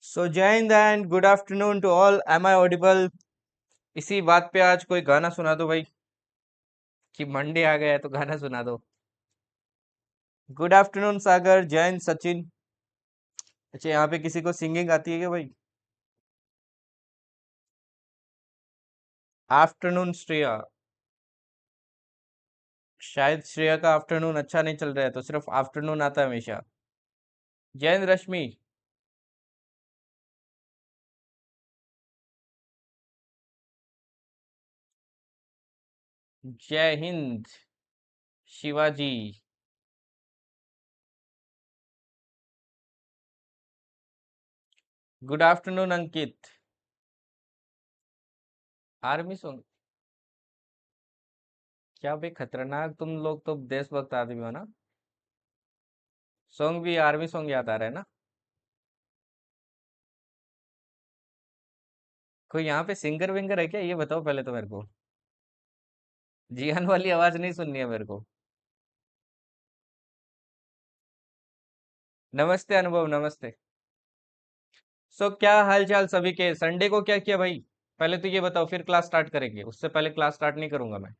So Jai Hind and good afternoon to all. Am I audible? इसी बात पे आज कोई गाना सुना दो भाई, कि मंडे आ गया है तो गाना सुना दो। गुड आफ्टरनून सागर, जय हिंद सचिन। अच्छा, यहाँ पे किसी को सिंगिंग आती है क्या भाई? आफ्टरनून श्रेया। शायद श्रेया का आफ्टरनून अच्छा नहीं चल रहा है, तो सिर्फ आफ्टरनून आता है हमेशा। जय हिंद रश्मि। जय हिंद Shivaji. Good afternoon Ankit. Army song? क्या भाई, खतरनाक तुम लोग तो देशभक्त आदमी हो ना। सॉन्ग भी आर्मी सॉन्ग याद आ रहा है ना। कोई यहाँ पे सिंगर विंगर है क्या, ये बताओ पहले तो मेरे को। जियान वाली आवाज नहीं सुननी है मेरे को। नमस्ते अनुभव, नमस्ते। सो क्या हाल चाल सभी के? संडे को क्या किया भाई? पहले तो ये बताओ, फिर क्लास स्टार्ट करेंगे। उससे पहले क्लास स्टार्ट नहीं करूंगा मैं।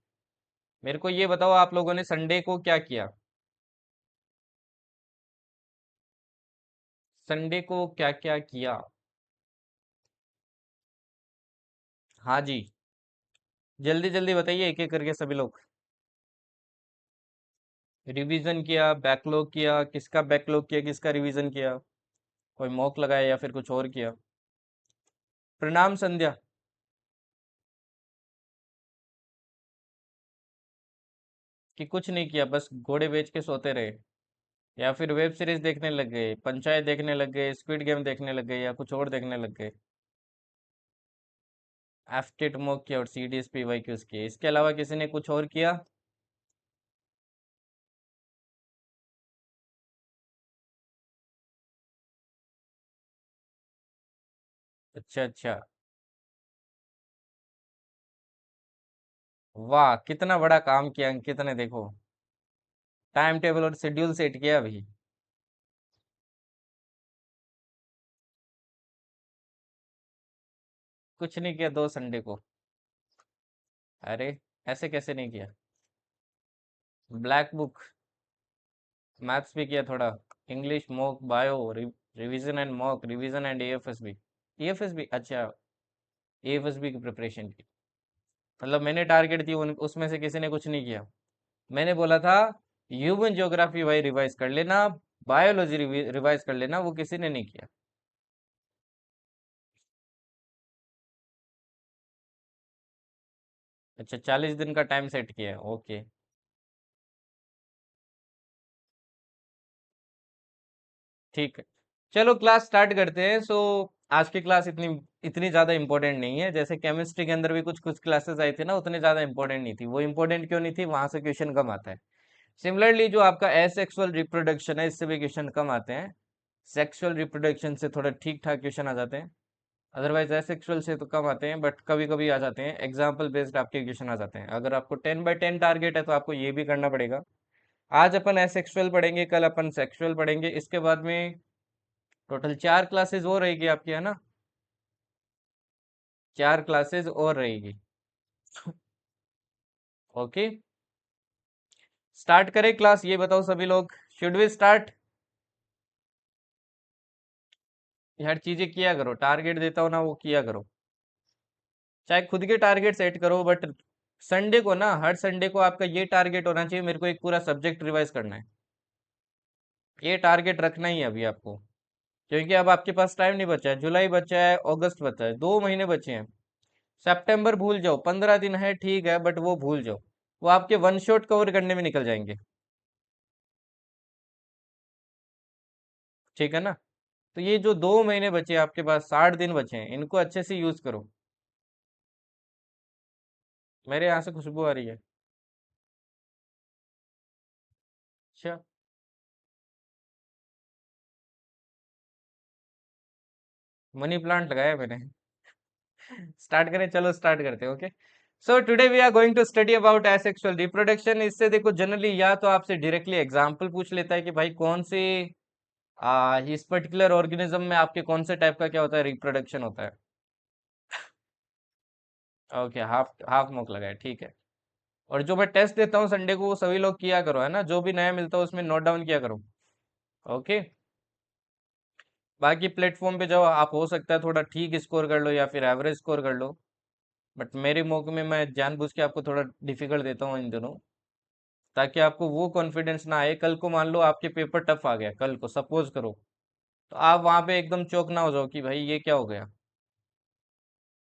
मेरे को ये बताओ, आप लोगों ने संडे को क्या किया? संडे को क्या क्या किया? हाँ जी, जल्दी जल्दी बताइए, एक एक करके सभी लोग। रिवीजन किया, बैकलॉग किया? किसका बैकलॉग किया, किसका रिवीजन किया? कोई मॉक लगाया या फिर कुछ और किया? प्रणाम संध्या। कि कुछ नहीं किया, बस घोड़े बेच के सोते रहे? या फिर वेब सीरीज देखने लग गए, पंचायत देखने लग गए, स्क्विड गेम देखने लग गए, या कुछ और देखने लग गए? एफकेट मॉक किया और सीडीएसपी वाई क्यूज किए, इसके अलावा किसी ने कुछ और किया? अच्छा अच्छा। वाह, कितना बड़ा काम किया अंकित ने, देखो। टाइम टेबल और शेड्यूल सेट किया अभी। कुछ नहीं किया दो संडे को? अरे, ऐसे कैसे नहीं किया? ब्लैक बुक, मैथ्स भी किया थोड़ा, English mock, bio revision and mock, revision and AFSB. AFSB, अच्छा। एएफएसबी की प्रिपरेशन की। मतलब मैंने टारगेट दी, उसमें से किसी ने कुछ नहीं किया। मैंने बोला था ह्यूमन ज्योग्राफी भाई रिवाइज कर लेना, बायोलॉजी रिवाइज कर लेना, वो किसी ने नहीं किया। अच्छा, 40 दिन का टाइम सेट किया है, ओके। ठीक है, चलो क्लास स्टार्ट करते हैं। सो आज की क्लास इतनी इतनी ज़्यादा इंपॉर्टेंट नहीं है। जैसे केमिस्ट्री के अंदर भी कुछ कुछ क्लासेस आई थी ना, उतनी ज़्यादा इंपॉर्टेंट नहीं थी। वो इंपॉर्टेंट क्यों नहीं थी? वहां से क्वेश्चन कम आता है। सिमिलरली जो आपका एसेक्सुअल रिप्रोडक्शन है, इससे भी क्वेश्चन कम आते हैं। सेक्सुअल रिप्रोडक्शन से थोड़ा ठीक ठाक क्वेश्चन आ जाते हैं। अदरवाइज एसेक्सुअल से तो कम आते हैं, बट कभी कभी आ जाते हैं। एग्जाम्पल बेस्ड आपके क्वेश्चन आ जाते हैं। अगर आपको 10/10 टारगेट है तो आपको ये भी करना पड़ेगा। आज अपन एसेक्सुअल पढ़ेंगे, कल अपन सेक्सुअल पढ़ेंगे, इसके बाद में टोटल 4 क्लासेस और रहेगी आपकी, है ना? 4 क्लासेस और रहेगी। ओके, स्टार्ट करें क्लास? ये बताओ सभी लोग, शुड वी स्टार्ट? हर चीजें किया करो, टारगेट देता हो ना, वो किया करो। चाहे खुद के टारगेट सेट करो, बट संडे को ना, हर संडे को आपका ये टारगेट होना चाहिए, मेरे को एक पूरा सब्जेक्ट रिवाइज करना है। ये टारगेट रखना ही है अभी आपको। क्योंकि अब आपके पास टाइम नहीं बचा है। जुलाई बचा है, अगस्त बचा है, 2 महीने बचे हैं। सितंबर भूल जाओ, 15 दिन है ठीक है, बट वो भूल जाओ। वो आपके वन शॉट कवर करने में निकल जाएंगे। ठीक है ना? तो ये जो 2 महीने बचे हैं आपके पास, 60 दिन बचे हैं, इनको अच्छे से यूज करो। मेरे यहाँ से खुशबू आ रही है। अच्छा, मनी प्लांट लगाया मैंने। स्टार्ट करें? चलो स्टार्ट करते हैं। Okay, so today we are going to study about asexual reproduction. इससे देखो, जनरली या तो आपसे डायरेक्टली एग्जांपल पूछ लेता है कि भाई कौन सी इस पर्टिकुलर ऑर्गेनिज्म में आपके कौन से टाइप का क्या होता है, रिप्रोडक्शन होता है? ओके, हाफ हाफ मॉक लगा है, ठीक है। और जो मैं टेस्ट देता हूँ संडे को, वो सभी लोग किया करो, है ना, जो भी नया मिलता है उसमें नोट डाउन किया करो। ओके। बाकी प्लेटफॉर्म पे जाओ, आप हो सकता है थोड़ा ठीक स्कोर कर लो या फिर एवरेज स्कोर कर लो, बट मेरे मौके में मैं जानबूझ के आपको थोड़ा डिफिकल्ट देता हूँ इन दोनों, ताकि आपको वो कॉन्फिडेंस ना आए कल को, मान लो आपके पेपर टफ आ गया कल को, सपोज करो, तो आप वहां पे एकदम चौक ना हो जाओ कि भाई ये क्या हो गया।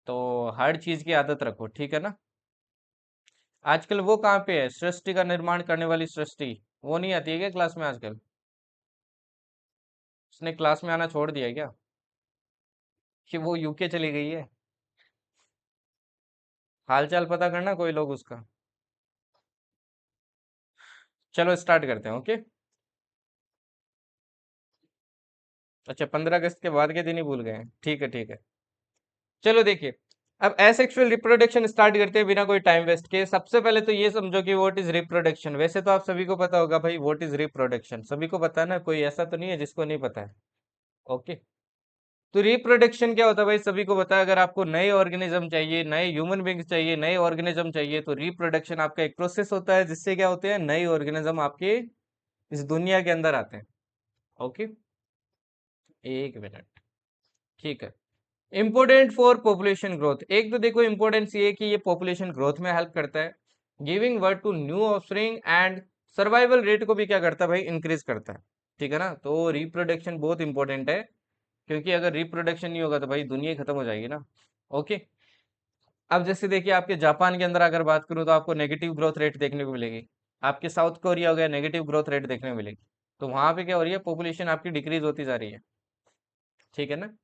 तो हर चीज की आदत रखो, ठीक है ना। आजकल वो कहाँ पे है, सृष्टि का निर्माण करने वाली सृष्टि, वो नहीं आती है क्या क्लास में आजकल? उसने क्लास में आना छोड़ दिया है क्या, कि वो यूके चली गई है? हाल चाल पता करना कोई लोग उसका। चलो स्टार्ट करते हैं, ओके। अच्छा, 15 अगस्त के बाद के दिन ही भूल गए हैं, ठीक है ठीक है। चलो देखिए, अब एसेक्सुअल रिप्रोडक्शन स्टार्ट करते हैं बिना कोई टाइम वेस्ट के। सबसे पहले तो ये समझो कि व्हाट इज रिप्रोडक्शन। वैसे तो आप सभी को पता होगा भाई, व्हाट इज रिप्रोडक्शन सभी को पता है ना, कोई ऐसा तो नहीं है जिसको नहीं पता है। ओके। तो रिप्रोडक्शन क्या होता है भाई, सभी को पता है। अगर आपको नए ऑर्गेनिज्म चाहिए, नए ह्यूमन बींग्स चाहिए, नए ऑर्गेनिज्म चाहिए, तो रिप्रोडक्शन आपका एक प्रोसेस होता है जिससे क्या होते हैं, नए ऑर्गेनिज्म आपके इस दुनिया के अंदर आते हैं। ओके। एक मिनट, ठीक है। इम्पोर्टेंट फॉर पॉपुलेशन ग्रोथ, एक तो देखो इम्पोर्टेंस ये है कि ये पॉपुलेशन ग्रोथ में हेल्प करता है, giving birth to new offspring, and survival rate को भी क्या करता है भाई, इंक्रीज करता है। ठीक है ना, तो रिप्रोडक्शन बहुत इंपॉर्टेंट है, क्योंकि अगर रिप्रोडक्शन नहीं होगा तो भाई दुनिया ही खत्म हो जाएगी ना। ओके। अब जैसे देखिए, आपके जापान के अंदर अगर बात करूँ तो आपको नेगेटिव ग्रोथ रेट देखने को मिलेगी। आपके साउथ कोरिया हो गया, नेगेटिव ग्रोथ रेट देखने को मिलेगी। तो वहां पे क्या हो रही है, पॉपुलेशन आपकी डिक्रीज होती जा रही है। ठीक है ना।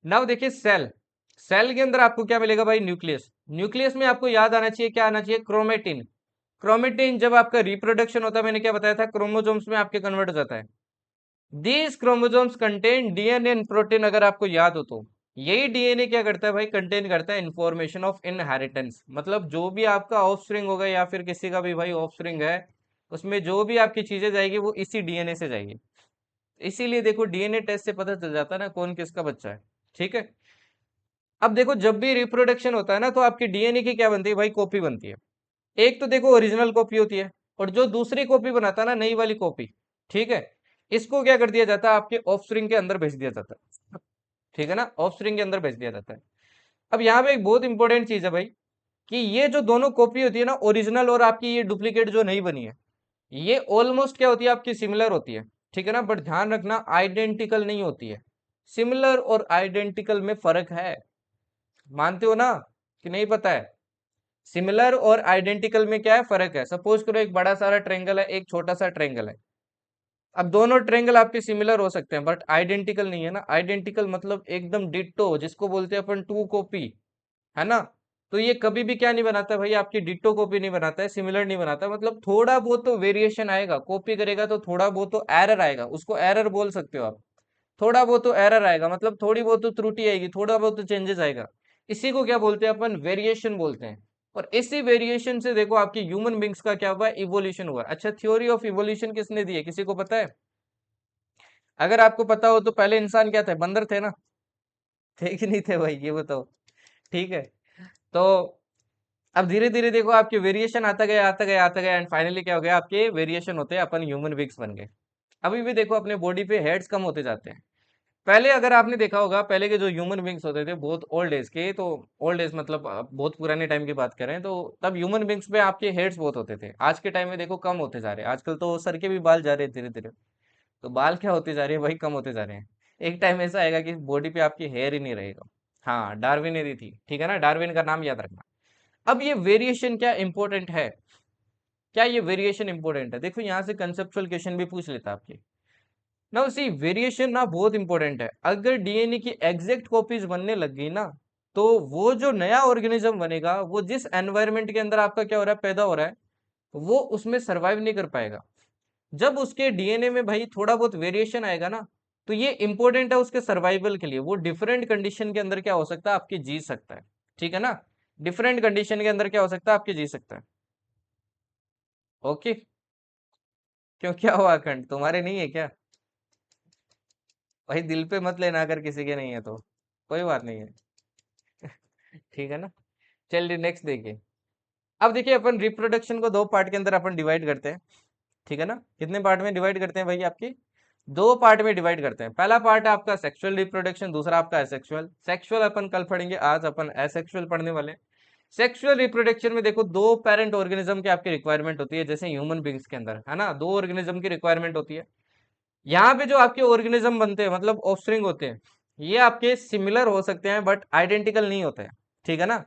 नाउ देखिए, सेल, सेल के अंदर आपको क्या मिलेगा भाई, न्यूक्लियस। न्यूक्लियस में आपको याद आना चाहिए, क्या आना चाहिए, क्रोमेटिन। क्रोमेटिन जब आपका रिप्रोडक्शन होता है, मैंने क्या बताया था, क्रोमोसोम्स में आपके कन्वर्ट हो जाता है। These chromosomes contain DNA and protein, अगर आपको याद हो तो। यही डीएनए क्या करता है भाई, कंटेन करता है इंफॉर्मेशन ऑफ इनहेरिटेंस, मतलब जो भी आपका ऑफस्प्रिंग होगा या फिर किसी का भी भाई ऑफस्प्रिंग है, उसमें जो भी आपकी चीजें जाएगी वो इसी डीएनए से जाएगी। इसीलिए देखो, डीएनए टेस्ट से पता चल जाता है ना कौन किसका बच्चा है। ठीक है। अब देखो, जब भी रिप्रोडक्शन होता है ना, तो आपकी डीएनए की क्या बनती है भाई, कॉपी बनती है। एक तो देखो ओरिजिनल कॉपी होती है, और जो दूसरी कॉपी बनाता है ना, नई वाली कॉपी, ठीक है, इसको क्या कर दिया जाता है, आपके ऑफस्प्रिंग के अंदर भेज दिया जाता है। ठीक है ना, ऑफस्प्रिंग के अंदर भेज दिया जाता है। अब यहाँ पे एक बहुत इंपॉर्टेंट चीज है भाई, कि ये जो दोनों कॉपी होती है ना, ओरिजिनल और आपकी ये डुप्लीकेट जो नहीं बनी है, ये ऑलमोस्ट क्या होती है, आपकी सिमिलर होती है। ठीक है ना, बट ध्यान रखना, आइडेंटिकल नहीं होती है। सिमिलर और आइडेंटिकल में फर्क है, मानते हो ना, कि नहीं पता है? सिमिलर और आइडेंटिकल में क्या है, फर्क है। सपोज करो एक बड़ा सारा ट्रेंगल है, एक छोटा सा ट्रेंगल है। अब दोनों ट्रेंगल आपके सिमिलर हो सकते हैं, बट आइडेंटिकल नहीं है ना। आइडेंटिकल मतलब एकदम डिट्टो, जिसको बोलते हैं अपन टू कॉपी, है ना। तो ये कभी भी क्या नहीं बनाता भाई, आपकी डिट्टो कॉपी नहीं बनाता है, सिमिलर नहीं बनाता। मतलब थोड़ा बहुत तो वेरिएशन आएगा, कॉपी करेगा तो थोड़ा बहुत तो एरर आएगा, उसको एरर बोल सकते हो आप। थोड़ा बहुत तो एरर आएगा, मतलब थोड़ी बहुत तो त्रुटि आएगी, थोड़ा बहुत तो चेंजेस आएगा। इसी को क्या बोलते हैं अपन, वेरिएशन बोलते हैं। और इसी वेरिएशन से देखो आपकी ह्यूमन बींग्स का क्या हुआ, इवोल्यूशन हुआ। अच्छा, थ्योरी ऑफ इवोल्यूशन किसने दी है, किसी को पता है? अगर आपको पता हो तो पहले इंसान क्या थे, बंदर थे ना? थे कि नहीं थे भाई, ये बताओ। ठीक है। तो अब धीरे धीरे देखो, आपके वेरिएशन आता गया आता गया आता गया, एंड फाइनली क्या हो गया, आपके वेरिएशन होते हैं, अपन ह्यूमन बींग्स बन गए। अभी भी देखो, अपने बॉडी पे हेड्स कम होते जाते हैं। पहले अगर आपने देखा होगा, पहले के जो ह्यूमन बींग्स होते थे बहुत ओल्ड एज के, तो ओल्ड एज मतलब बहुत पुराने टाइम की बात करें तो, तब ह्यूमन बींग्स पे आपके हेड्स बहुत होते थे। आज के टाइम में देखो कम होते जा रहे हैं, आजकल तो सर के भी बाल जा रहे हैं धीरे धीरे। तो बाल क्या होते जा रहे हैं भाई, कम होते जा रहे हैं। एक टाइम ऐसा आएगा कि बॉडी पे आपकी हेयर ही नहीं रहेगा। हाँ, डार्विन ने दी थी, ठीक है ना, डार्विन का नाम याद रखना। अब ये वेरिएशन क्या इंपॉर्टेंट है, क्या ये वेरिएशन इंपॉर्टेंट है? देखो, यहाँ से कंसेप्चुअल क्वेश्चन भी पूछ लेता आपके। ना सी वेरिएशन ना बहुत इंपॉर्टेंट है। अगर डीएनए की एग्जैक्ट कॉपीज बनने लग गई ना, तो वो जो नया ऑर्गेनिज्म बनेगा, वो जिस एनवायरनमेंट के अंदर आपका क्या हो रहा है, पैदा हो रहा है, वो उसमें सरवाइव नहीं कर पाएगा। जब उसके डीएनए में भाई थोड़ा बहुत वेरिएशन आएगा ना, तो ये इंपॉर्टेंट है उसके सर्वाइवल के लिए। वो डिफरेंट कंडीशन के अंदर क्या हो सकता है, आपकी जी सकता है। ठीक है ना, डिफरेंट कंडीशन के अंदर क्या हो सकता है, आपकी जी सकता है। ओके। क्यों, क्या हुआ, खंड तुम्हारे नहीं है क्या? भाई दिल पे मत लेना अगर किसी के नहीं है तो, कोई बात नहीं है। ठीक है ना। चलिए नेक्स्ट देखिए। अब देखिए अपन रिप्रोडक्शन को दो पार्ट के अंदर अपन डिवाइड करते हैं। ठीक है ना, कितने पार्ट में डिवाइड करते हैं भाई आपकी, दो पार्ट में डिवाइड करते हैं। पहला पार्ट है आपका सेक्सुअल रिप्रोडक्शन, दूसरा आपका एसेक्सुअल। सेक्सुअल अपन कल पढ़ेंगे, आज अपन एसेक्सुअल पढ़ने वाले हैं। सेक्सुअल रिप्रोडक्शन में देखो दो पेरेंट ऑर्गेनिज्म की आपकी रिक्वायरमेंट होती है, जैसे ह्यूमन बींग्स के अंदर है ना, दो ऑर्गेनिज्म की रिक्वायरमेंट होती है। यहाँ पे जो आपके ऑर्गेनिज्म बनते हैं मतलब ऑफस्प्रिंग होते हैं, ये आपके सिमिलर हो सकते हैं बट आइडेंटिकल नहीं होते हैं। ठीक है ना,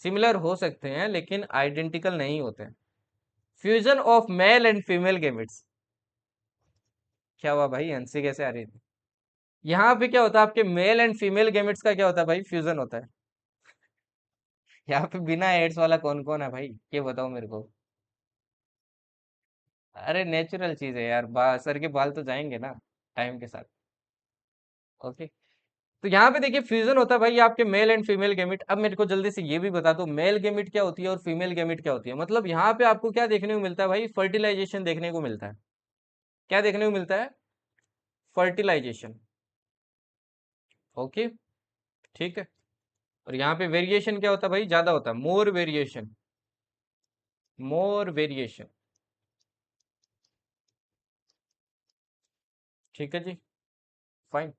सिमिलर हो सकते हैं लेकिन आइडेंटिकल नहीं होते हैं। Fusion of male and female gametes. क्या हुआ भाई, हंसी कैसे आ रही थी। यहाँ पे क्या होता है, आपके मेल एंड फीमेल गेमेट्स का क्या होता है भाई, फ्यूजन होता है। यहाँ पे बिना एड्स वाला कौन कौन है भाई, ये बताओ मेरे को। अरे नेचुरल चीज है यार, सर के बाल तो जाएंगे ना टाइम के साथ। ओके। तो यहाँ पे देखिए फ्यूजन होता है भाई आपके मेल एंड फीमेल गेमिट। अब मेरे को जल्दी से ये भी बता दो मेल गेमिट क्या होती है और फीमेल गेमिट क्या होती है। मतलब यहाँ पे आपको क्या देखने को मिलता है भाई, फर्टिलाइजेशन देखने को मिलता है। क्या देखने को मिलता है, फर्टिलाइजेशन। ओके। ठीक है। और यहाँ पे वेरिएशन क्या होता है भाई, ज्यादा होता है, मोर वेरिएशन, मोर वेरिएशन। ठीक है जी, fine.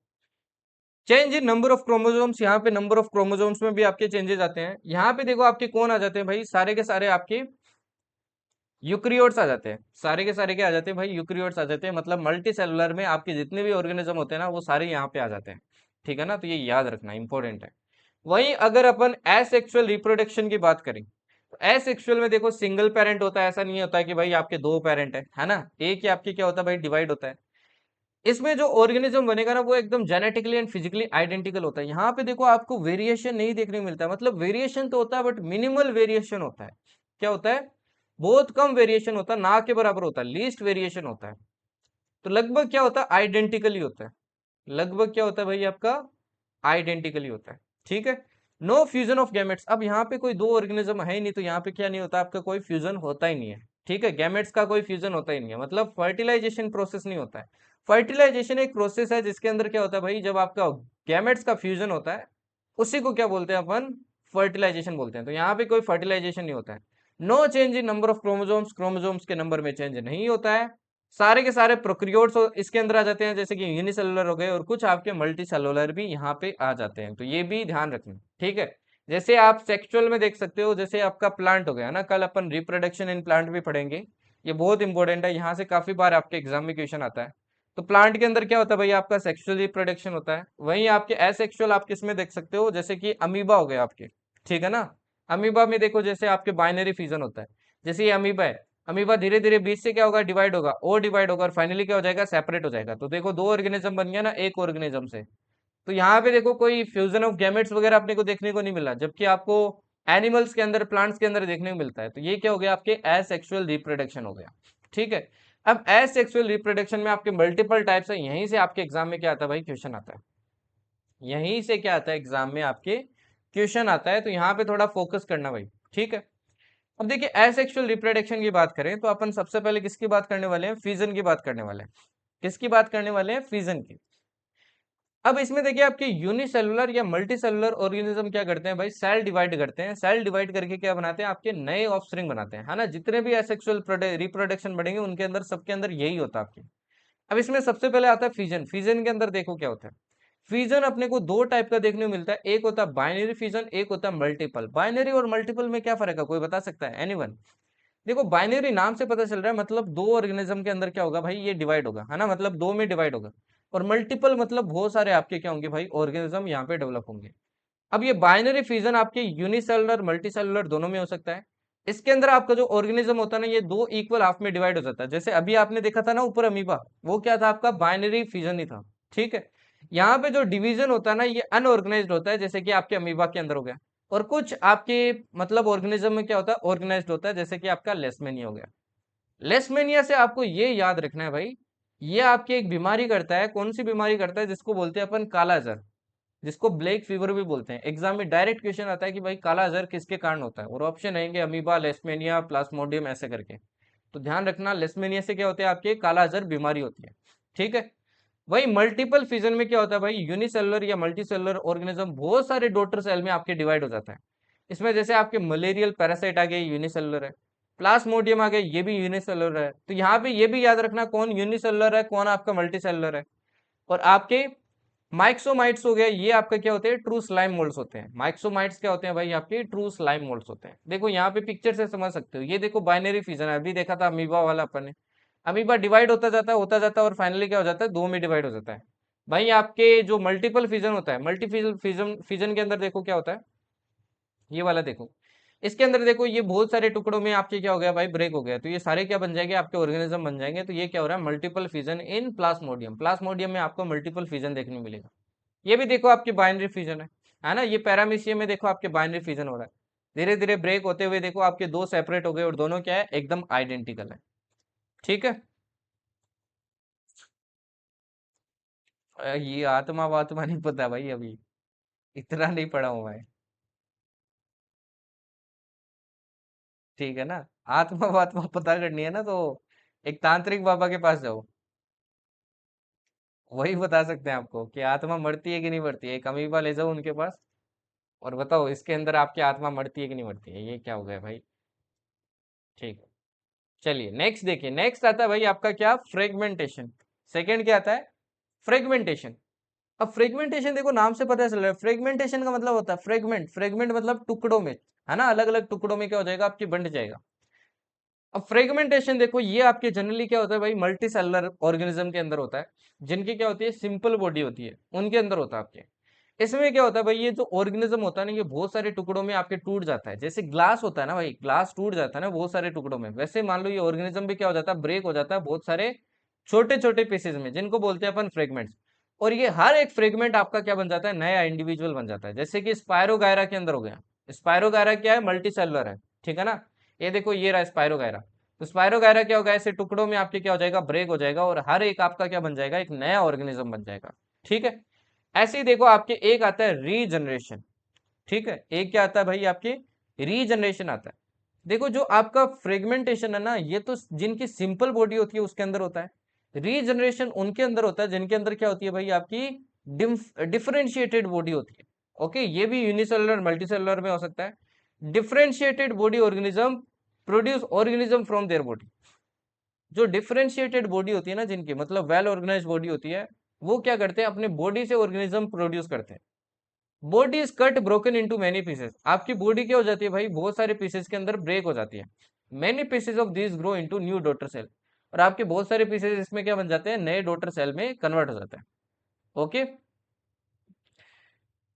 Change in number of chromosomes, यहाँ पे नंबर ऑफ क्रोमोसोम्स में भी आपके चेंजेस आते हैं। यहाँ पे देखो आपके कौन आ जाते हैं भाई, सारे के सारे आपके यूक्रियोट्स आ जाते हैं। सारे के सारे क्या आ जाते हैं भाई, यूक्रियोट्स आ जाते हैं। मतलब मल्टी सेलुलर में आपके जितने भी ऑर्गेनिज्म होते हैं ना, वो सारे यहाँ पे आ जाते हैं। ठीक है ना, तो ये याद रखना इंपॉर्टेंट है। वहीं अगर अपन एसेक्सुअल रिप्रोडक्शन की बात करें, तो एसेक्सुअल में देखो सिंगल पेरेंट होता है, ऐसा नहीं होता है कि भाई आपके दो पेरेंट है ना, एक ही आपके क्या होता है भाई, डिवाइड होता है। इसमें जो ऑर्गेनिज्म बनेगा ना वो एकदम जेनेटिकली एंड फिजिकली आइडेंटिकल होता है। यहाँ पे देखो आपको वेरिएशन नहीं देखने को मिलता है, मतलब वेरिएशन तो होता है बट मिनिमल वेरिएशन होता है। क्या होता है, बहुत कम वेरिएशन होता है, ना के बराबर होता है, लीस्ट वेरिएशन होता है। तो लगभग क्या होता है, आइडेंटिकली होता है। लगभग क्या होता है भाई आपका, आइडेंटिकली होता है। ठीक है। No fusion of gametes. अब यहाँ पे कोई दो ऑर्गेनिज्म है ही नहीं, तो यहाँ पे क्या नहीं होता आपका, कोई फ्यूजन होता ही नहीं है। ठीक है, गैमेट्स का कोई फ्यूजन होता ही नहीं है, मतलब फर्टिलाइजेशन प्रोसेस नहीं होता है। फर्टिलाइजेशन एक प्रोसेस है जिसके अंदर क्या होता है भाई, जब आपका गैमेट्स का फ्यूजन होता है, उसी को क्या बोलते हैं अपन, फर्टिलाइजेशन बोलते हैं। तो यहाँ पे कोई फर्टिलाइजेशन नहीं होता है। No change in number of chromosomes, chromosomes के नंबर में चेंज नहीं होता है। सारे के सारे प्रोक्रियोट्स इसके अंदर आ जाते हैं, जैसे कि यूनिसेलुलर हो गए, और कुछ आपके मल्टी सेलुलर भी यहाँ पे आ जाते हैं, तो ये भी ध्यान रखना। ठीक है। जैसे आप सेक्सुअल में देख सकते हो, जैसे आपका प्लांट हो गया ना, कल अपन रिप्रोडक्शन इन प्लांट भी पढ़ेंगे। ये बहुत इंपॉर्टेंट है, यहाँ से काफी बार आपके एग्जाम में क्वेश्चन आता है। तो प्लांट के अंदर क्या होता है भाई, आपका सेक्सुअल रिप्रोडक्शन होता है। वहीं आपके एसेक्सुअल आप किस में देख सकते हो, जैसे कि अमीबा हो गया आपके। ठीक है ना। अमीबा में देखो जैसे आपके बाइनरी फिजन होता है। जैसे ये अमीबा है, अमीबा धीरे धीरे बीच से क्या होगा, डिवाइड होगा, और डिवाइड होगा, और फाइनली क्या हो जाएगा, सेपरेट हो जाएगा। तो देखो दो ऑर्गेनिज्म बन गया ना एक ऑर्गेनिज्म से। तो यहाँ पे देखो कोई फ्यूजन ऑफ गैमेट्स वगैरह अपने को देखने को नहीं मिला, जबकि आपको एनिमल्स के अंदर, प्लांट्स के अंदर देखने को मिलता है। तो ये क्या हो गया, आपके एसेक्सुअल रिप्रोडक्शन हो गया। ठीक है। अब एसेक्सुअल रिप्रोडक्शन में आपके मल्टीपल टाइप्स है, यहीं से आपके एग्जाम में क्या आता है भाई, क्वेश्चन आता है। यहीं से क्या आता है एग्जाम में आपके, क्वेश्चन आता है। तो यहाँ पे थोड़ा फोकस करना भाई। ठीक है। अब देखिए एसेक्सुअल रिप्रोडक्शन की बात करें तो अपन सबसे पहले किसकी बात करने वाले हैं, फ्यूजन की बात करने वाले हैं। किसकी बात करने वाले हैं, फ्यूजन की। अब इसमें देखिए आपके यूनिसेलुलर या मल्टी सेलुलर ऑर्गेनिज्म क्या करते हैं भाई, सेल डिवाइड करते हैं। सेल डिवाइड करके क्या बनाते हैं, आपके नए ऑफस्प्रिंग बनाते हैं, है ना। जितने भी एसेक्सुअल रिप्रोडक्शन बढ़ेंगे उनके अंदर, सबके अंदर यही होता है आपके। अब इसमें सबसे पहले आता है फिजन। फिजन के अंदर देखो क्या होता है, फिजन अपने को दो टाइप का देखने को मिलता है। एक होता है बाइनरी फिजन, एक होता है मल्टीपल। बाइनरी और मल्टीपल में क्या फर्क है, कोई बता सकता है, एनीवन। देखो बाइनरी नाम से पता चल रहा है, मतलब दो ऑर्गेनिज्म के अंदर क्या होगा भाई, ये डिवाइड होगा, है ना, मतलब दो में डिवाइड होगा। और मल्टीपल मतलब बहुत सारे आपके क्या होंगे भाई, ऑर्गेनिज्म यहाँ पे डेवलप होंगे। अब ये बाइनरी फिजन आपके यूनिसेलुलर मल्टीसेलुलर दोनों में हो सकता है। इसके अंदर आपका जो ऑर्गेनिज्म होता है ना, ये दो इक्वल हाफ में डिवाइड हो जाता है। जैसे अभी आपने देखा था ना ऊपर अमीबा, वो क्या था आपका, बाइनरी फिजन ही था। ठीक है। यहाँ पे जो डिवीजन होता है ना, ये अनऑर्गेनाइज्ड होता है, जैसे कि आपके अमीबा के अंदर हो गया। और कुछ आपके मतलब ऑर्गेनिज्म में क्या होता है, ऑर्गेनाइज्ड होता है, जैसे कि आपका लेसमेनिया हो गया। लेसमेनिया से आपको ये याद रखना है भाई, ये आपकी एक बीमारी करता है। कौन सी बीमारी करता है, जिसको बोलते हैं अपन काला जर, जिसको ब्लैक फीवर भी बोलते हैं। एग्जाम में डायरेक्ट क्वेश्चन आता है कि भाई काला जर किसके कारण होता है, और ऑप्शन आएंगे अमीबा, लेसमेनिया, प्लाज्मोडियम, ऐसे करके। तो ध्यान रखना लेसमेनिया से क्या होते हैं, आपके काला जर बीमारी होती है। ठीक है। वही मल्टीपल फिजन में क्या होता है भाई, यूनिसेलुलर या मल्टीसेलुलर ऑर्गेनिज्म बहुत सारे डॉटर सेल में आपके डिवाइड हो जाता है। इसमें जैसे आपके मलेरियल पैरासाइट आ गए, यूनिसेलुलर है। प्लाज्मोडियम आ गए, ये भी यूनिसेलुलर है। तो यहाँ पे ये भी याद रखना कौन यूनिसेलुलर है, कौन आपका मल्टीसेलुलर है। और आपके माइक्सोमाइट्स हो गए, ये आपका क्या होते हैं, ट्रू स्लाइम मोल्ड्स होते हैं। माइक्सोमाइट्स क्या होते हैं भाई, आपके ट्रू स्लाइम मोल्ड्स होते हैं। देखो यहाँ पे पिक्चर से समझ सकते हो, ये देखो बाइनरी फिजन है, अभी देखा था अमीबा वाला अपन ने। अमीबा डिवाइड होता जाता है और फाइनली क्या हो जाता है, दो में डिवाइड हो जाता है। भाई आपके जो मल्टीपल फिजन होता है, मल्टी फिजन फिजन के अंदर देखो क्या होता है, ये वाला देखो। इसके अंदर देखो ये बहुत सारे टुकड़ों में आपके क्या हो गया भाई, ब्रेक हो गया। तो ये सारे क्या बन जाएंगे, आपके ऑर्गेनिज्म बन जाएंगे। तो ये क्या हो रहा है, मल्टीपल फिजन इन प्लाज्मोडियम। प्लाज्मोडियम में आपको मल्टीपल फिजन देखने को मिलेगा। ये भी देखो आपकी बाइनरी फिजन है ना। ये पैरामीशियम में देखो आपके बाइनरी फिजन हो रहा है। धीरे धीरे ब्रेक होते हुए देखो आपके दो सेपरेट हो गए और दोनों क्या है, एकदम आइडेंटिकल है। ठीक है। ये आत्मा वात्मा नहीं पता भाई, अभी इतना नहीं पढ़ा हूं मैं। ठीक है ना। आत्मा वात्मा पता करनी है ना, तो एक तांत्रिक बाबा के पास जाओ, वही बता सकते हैं आपको कि आत्मा मरती है कि नहीं मरती है। एक अमीबा ले जाओ उनके पास और बताओ इसके अंदर आपकी आत्मा मरती है कि नहीं मरती है। ये क्या हो गया भाई। ठीक है। चलिए नेक्स्ट देखिए, नेक्स्ट आता है भाई आपका क्या, फ्रेगमेंटेशन। सेकंड क्या आता है, फ्रेगमेंटेशन। अब फ्रेगमेंटेशन देखो नाम से पता चल रहा है, फ्रेगमेंटेशन का मतलब होता है फ्रेगमेंट। फ्रेगमेंट मतलब टुकड़ों में, है ना, अलग अलग टुकड़ों में क्या हो जाएगा, आपकी बंट जाएगा। अब फ्रेगमेंटेशन देखो, ये आपके जनरली क्या होता है भाई, मल्टी सेलुलर ऑर्गेनिज्म के अंदर होता है। जिनकी क्या होती है, सिंपल बॉडी होती है, उनके अंदर होता है आपके। इसमें क्या होता है भाई, ये जो ऑर्गेनिज्म होता है ना, ये बहुत सारे टुकड़ों में आपके टूट जाता है। जैसे ग्लास होता है ना भाई, ग्लास टूट जाता है ना बहुत सारे टुकड़ों में, वैसे मान लो ये ऑर्गेनिज्म भी क्या हो जाता है, ब्रेक हो जाता है बहुत सारे छोटे छोटे पीसेज में, जिनको बोलते हैं अपन फ्रेगमेंट्स। और ये हर एक फ्रेगमेंट आपका क्या बन जाता है, नया इंडिविजुअल बन जाता है। जैसे कि स्पायरोगायरा के अंदर हो गया। स्पायरोगायरा क्या है, मल्टी सेलुलर है। ठीक है ना। ये देखो ये रहा स्पायरोगायरा। तो स्पायरोगायरा क्या होगा, ऐसे टुकड़ों में आपके क्या हो जाएगा, ब्रेक हो जाएगा और हर एक आपका क्या बन जाएगा, एक नया ऑर्गेनिज्म बन जाएगा। ठीक है। ऐसे ही देखो आपके एक आता है रीजनरेशन। ठीक है। एक क्या आता है भाई, आपके रीजनरेशन आता है। देखो जो आपका फ्रेगमेंटेशन है ना, ये तो जिनकी सिंपल बॉडी होती है उसके अंदर होता है। रीजनरेशन उनके अंदर होता है जिनके अंदर क्या होती है भाई, आपकी डिफरेंशिएटेड बॉडी होती है। ओके, ये भी यूनिसेलुलर मल्टीसेलुलर में हो सकता है। Differentiated body organism produce organism from their body. जो डिफरेंशिएटेड बॉडी होती है ना, जिनकी मतलब वेल ऑर्गेनाइज बॉडी होती है, वो क्या करते हैं, अपने बॉडी से ऑर्गेनिज्म प्रोड्यूस करते हैं। Body is cut broken into many pieces. आपकी बॉडी क्या हो जाती है भाई, बहुत सारे पीसेस के अंदर ब्रेक हो जाती है। Many pieces of this grow into new daughter cell. और आपके बहुत सारे पीसेस इसमें क्या बन जाते हैं, नए डॉटर सेल में कन्वर्ट हो जाते हैं। ओके।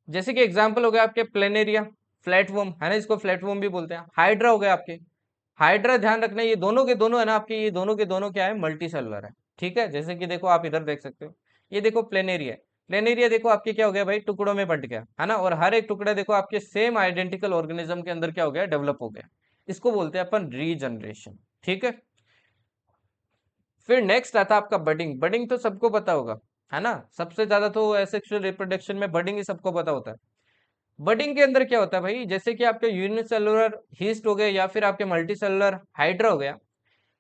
जैसे कि एग्जांपल हो गया आपके प्लेनेरिया, फ्लैटवर्म है ना, इसको फ्लैटवर्म भी बोलते हैं। हाइड्रा हो गया आपके। हाइड्रा ध्यान रखना, ये दोनों के दोनों है ना आपके, ये दोनों के दोनों क्या है, मल्टी सेलुलर है। ठीक है। जैसे कि देखो आप इधर देख सकते हो, ये देखो प्लेनेरिया। प्लेनेरिया देखो आपके क्या हो गया भाई, टुकड़ों में बंट गया है ना। और हर एक टुकड़ा देखो आपके सेम आइडेंटिकल ऑर्गेनिज्म के अंदर क्या हो गया, डेवलप हो गया। इसको बोलते हैं अपन रीजनरेशन। ठीक है। फिर नेक्स्ट आता है आपका बडिंग। बडिंग तो सबको पता होगा, है ना। सबसे ज्यादा तो एसेक्सुअल रिप्रोडक्शन में बडिंग ही सबको पता होता है। बडिंग के अंदर क्या होता है भाई, जैसे कि आपके यूनिसेलुलर हीस्ट हो गए या फिर आपके मल्टी सेलुलर हाइड्रा हो गया।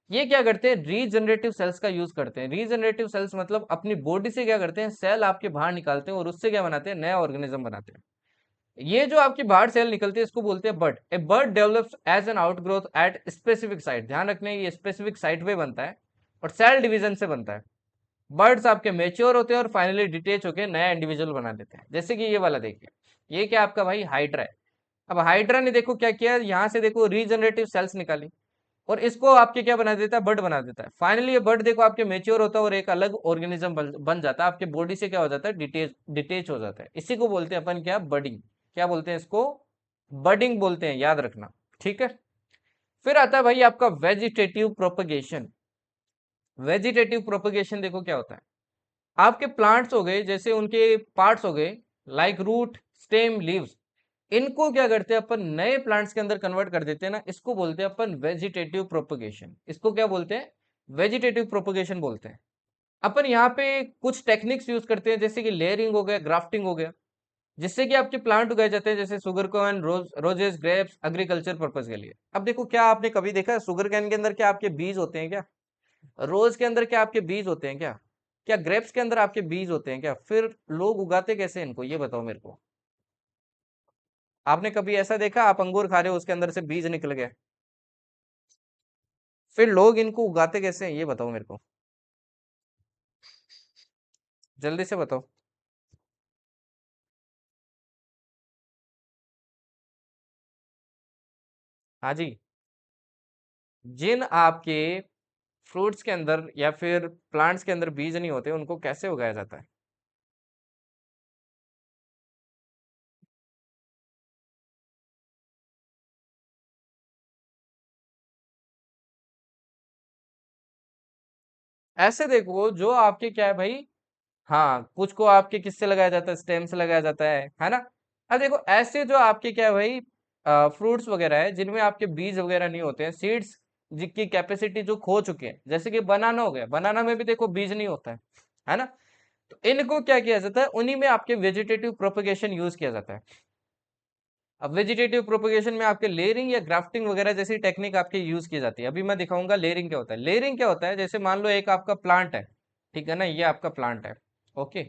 ये क्या करते हैं, रीजनरेटिव सेल्स का यूज करते हैं। रीजनरेटिव सेल्स मतलब अपनी बॉडी से क्या करते हैं, सेल आपके बाहर निकालते हैं और उससे क्या बनाते हैं, नया ऑर्गेनिज्म बनाते हैं। ये जो आपकी बाहर सेल निकलती है इसको बोलते हैं bud. A bud develops as an outgrowth at specific site. ध्यान रखने, ये स्पेसिफिक साइट पे बनता है और सेल डिवीजन से बनता है। बर्ड्स आपके मेच्योर होते हैं और फाइनली डिटेच होकर नया इंडिविजुअल बना देते हैं। जैसे कि ये वाला देखिए, ये क्या आपका भाई हाइड्रा है। अब हाइड्रा ने देखो क्या किया, यहाँ से देखो रीजनरेटिव सेल्स निकाली और इसको आपके क्या बना देता है, बर्ड बना देता है। फाइनली ये बर्ड देखो आपके मेच्योर होता है और एक अलग ऑर्गेनिज्म बन जाता है, आपके बॉडी से क्या हो जाता है, डिटेच डिटेच हो जाता है। इसी को बोलते हैं अपन क्या, बडिंग। क्या बोलते हैं इसको, बडिंग बोलते हैं, याद रखना। ठीक है। फिर आता है भाई आपका वेजिटेटिव प्रोपगेशन। वेजिटेटिव प्रोपगेशन देखो क्या होता है, आपके प्लांट्स हो गए, जैसे उनके पार्ट्स हो गए, लाइक रूट स्टेम लीव्स, इनको क्या करते हैं अपन, नए प्लांट्स के अंदर कन्वर्ट कर देते हैं ना। इसको बोलते हैं अपन वेजिटेटिव प्रोपगेशन। इसको क्या बोलते हैं, वेजिटेटिव प्रोपगेशन बोलते हैं। अपन यहाँ पे कुछ टेक्निक्स यूज करते हैं, जैसे कि लेयरिंग हो गया, ग्राफ्टिंग हो गया, जिससे कि आपके प्लांट उगाए जाते हैं, जैसे sugarcane, roses, grapes, agriculture purpose के लिए। अब देखो क्या आपने कभी देखा शुगर कैन के अंदर क्या आपके बीज होते हैं क्या, रोज के अंदर क्या आपके बीज होते हैं क्या। क्या ग्रेप्स के अंदर आपके बीज होते हैं क्या? फिर लोग उगाते कैसे हैं इनको, ये बताओ मेरे को। आपने कभी ऐसा देखा आप अंगूर खा रहे हो उसके अंदर से बीज निकल गए? फिर लोग इनको उगाते कैसे हैं, ये बताओ मेरे को। जल्दी से बताओ। हाँ जी। जिन आपके फ्रूट्स के अंदर या फिर प्लांट्स के अंदर बीज नहीं होते उनको कैसे उगाया जाता है? ऐसे देखो जो आपके क्या है भाई, हाँ कुछ को आपके किससे लगाया जाता है, स्टेम से लगाया जाता है ना। अब देखो ऐसे जो आपके क्या है भाई, फ्रूट्स वगैरह है जिनमें आपके बीज वगैरह नहीं होते हैं, सीड्स जिनकी कैपेसिटी जो खो चुके हैं, जैसे कि बनाना हो गया, बनाना में भी देखो बीज नहीं होता है ना। तो इनको क्या किया जाता है, उन्हीं में आपके वेजिटेटिव प्रोपगेशन यूज किया जाता है। अब वेजिटेटिव प्रोपगेशन में आपके लेयरिंग या ग्राफ्टिंग वगैरह जैसी टेक्निक आपकी यूज की जाती है। अभी मैं दिखाऊंगा लेयरिंग क्या होता है। लेयरिंग क्या होता है, जैसे मान लो एक आपका प्लांट है, ठीक है ना, ये आपका प्लांट है, ओके,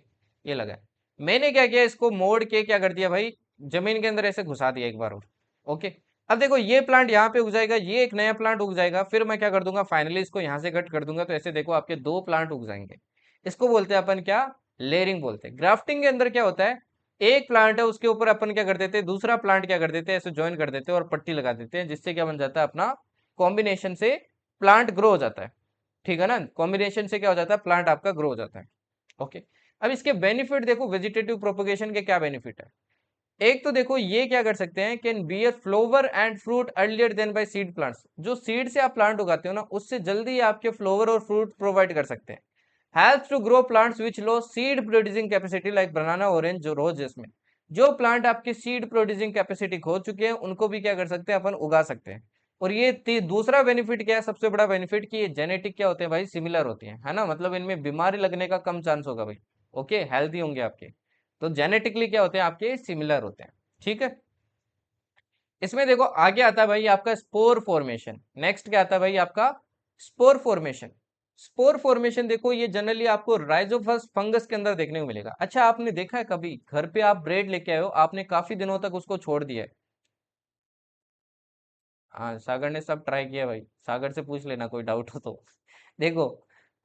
ये लगा है। मैंने क्या किया, इसको मोड़ के क्या कर दिया भाई, जमीन के अंदर ऐसे घुसा दिया एक बार और, ओके। अब देखो ये प्लांट यहाँ पे उग जाएगा, ये एक नया प्लांट उग जाएगा, फिर मैं क्या कर दूंगा, फाइनली इसको यहाँ से कट कर दूंगा, तो ऐसे देखो आपके दो प्लांट उग जाएंगे। इसको बोलते हैं अपन क्या, लेयरिंग बोलते हैं। ग्राफ्टिंग के अंदर क्या होता है, एक प्लांट है उसके ऊपर अपन क्या कर देते हैं, दूसरा प्लांट क्या कर देते हैं, ऐसे ज्वाइन कर देते हैं और पट्टी लगा देते हैं, जिससे क्या बन जाता है अपना कॉम्बिनेशन से प्लांट ग्रो हो जाता है, ठीक है ना। कॉम्बिनेशन से क्या हो जाता है, प्लांट आपका ग्रो हो जाता है, ओके। अब इसके बेनिफिट देखो, वेजिटेटिव प्रोपगेशन के क्या बेनिफिट है। एक तो देखो ये क्या कर सकते हैं, can bear flower and fruit earlier than by seed plants. जो सीड से आप प्लांट उगाते हो ना, उससे जल्दी आपके फ्लोवर और फ्रूट प्रोवाइड कर सकते हैं। Helps to grow plants which low seed producing capacity like banana, orange, जो रोज, जिसमें जो प्लांट आपकी सीड प्रोड्यूसिंग कैपेसिटी खो चुके हैं उनको भी क्या कर सकते हैं अपन, उगा सकते हैं। और ये दूसरा बेनिफिट क्या है, सबसे बड़ा बेनिफिट, कि ये जेनेटिक क्या होते हैं भाई, सिमिलर होती है ना, मतलब इनमें बीमारी लगने का कम चांस होगा भाई, ओके, हेल्थी होंगे आपके। तो जेनेटिकली क्या होते हैं आपके, सिमिलर होते हैं, ठीक है। इसमें देखो आगे आता है भाई आपका स्पोर फॉर्मेशन। नेक्स्ट क्या आता है भाई आपका, स्पोर फॉर्मेशन। स्पोर फॉर्मेशन देखो ये जनरली आपको राइजोफस फंगस के अंदर देखने को मिलेगा। अच्छा आपने देखा है कभी घर पे आप ब्रेड लेके आए हो, आपने काफी दिनों तक उसको छोड़ दिया है। हाँ सागर ने सब ट्राई किया भाई, सागर से पूछ लेना कोई डाउट हो तो। देखो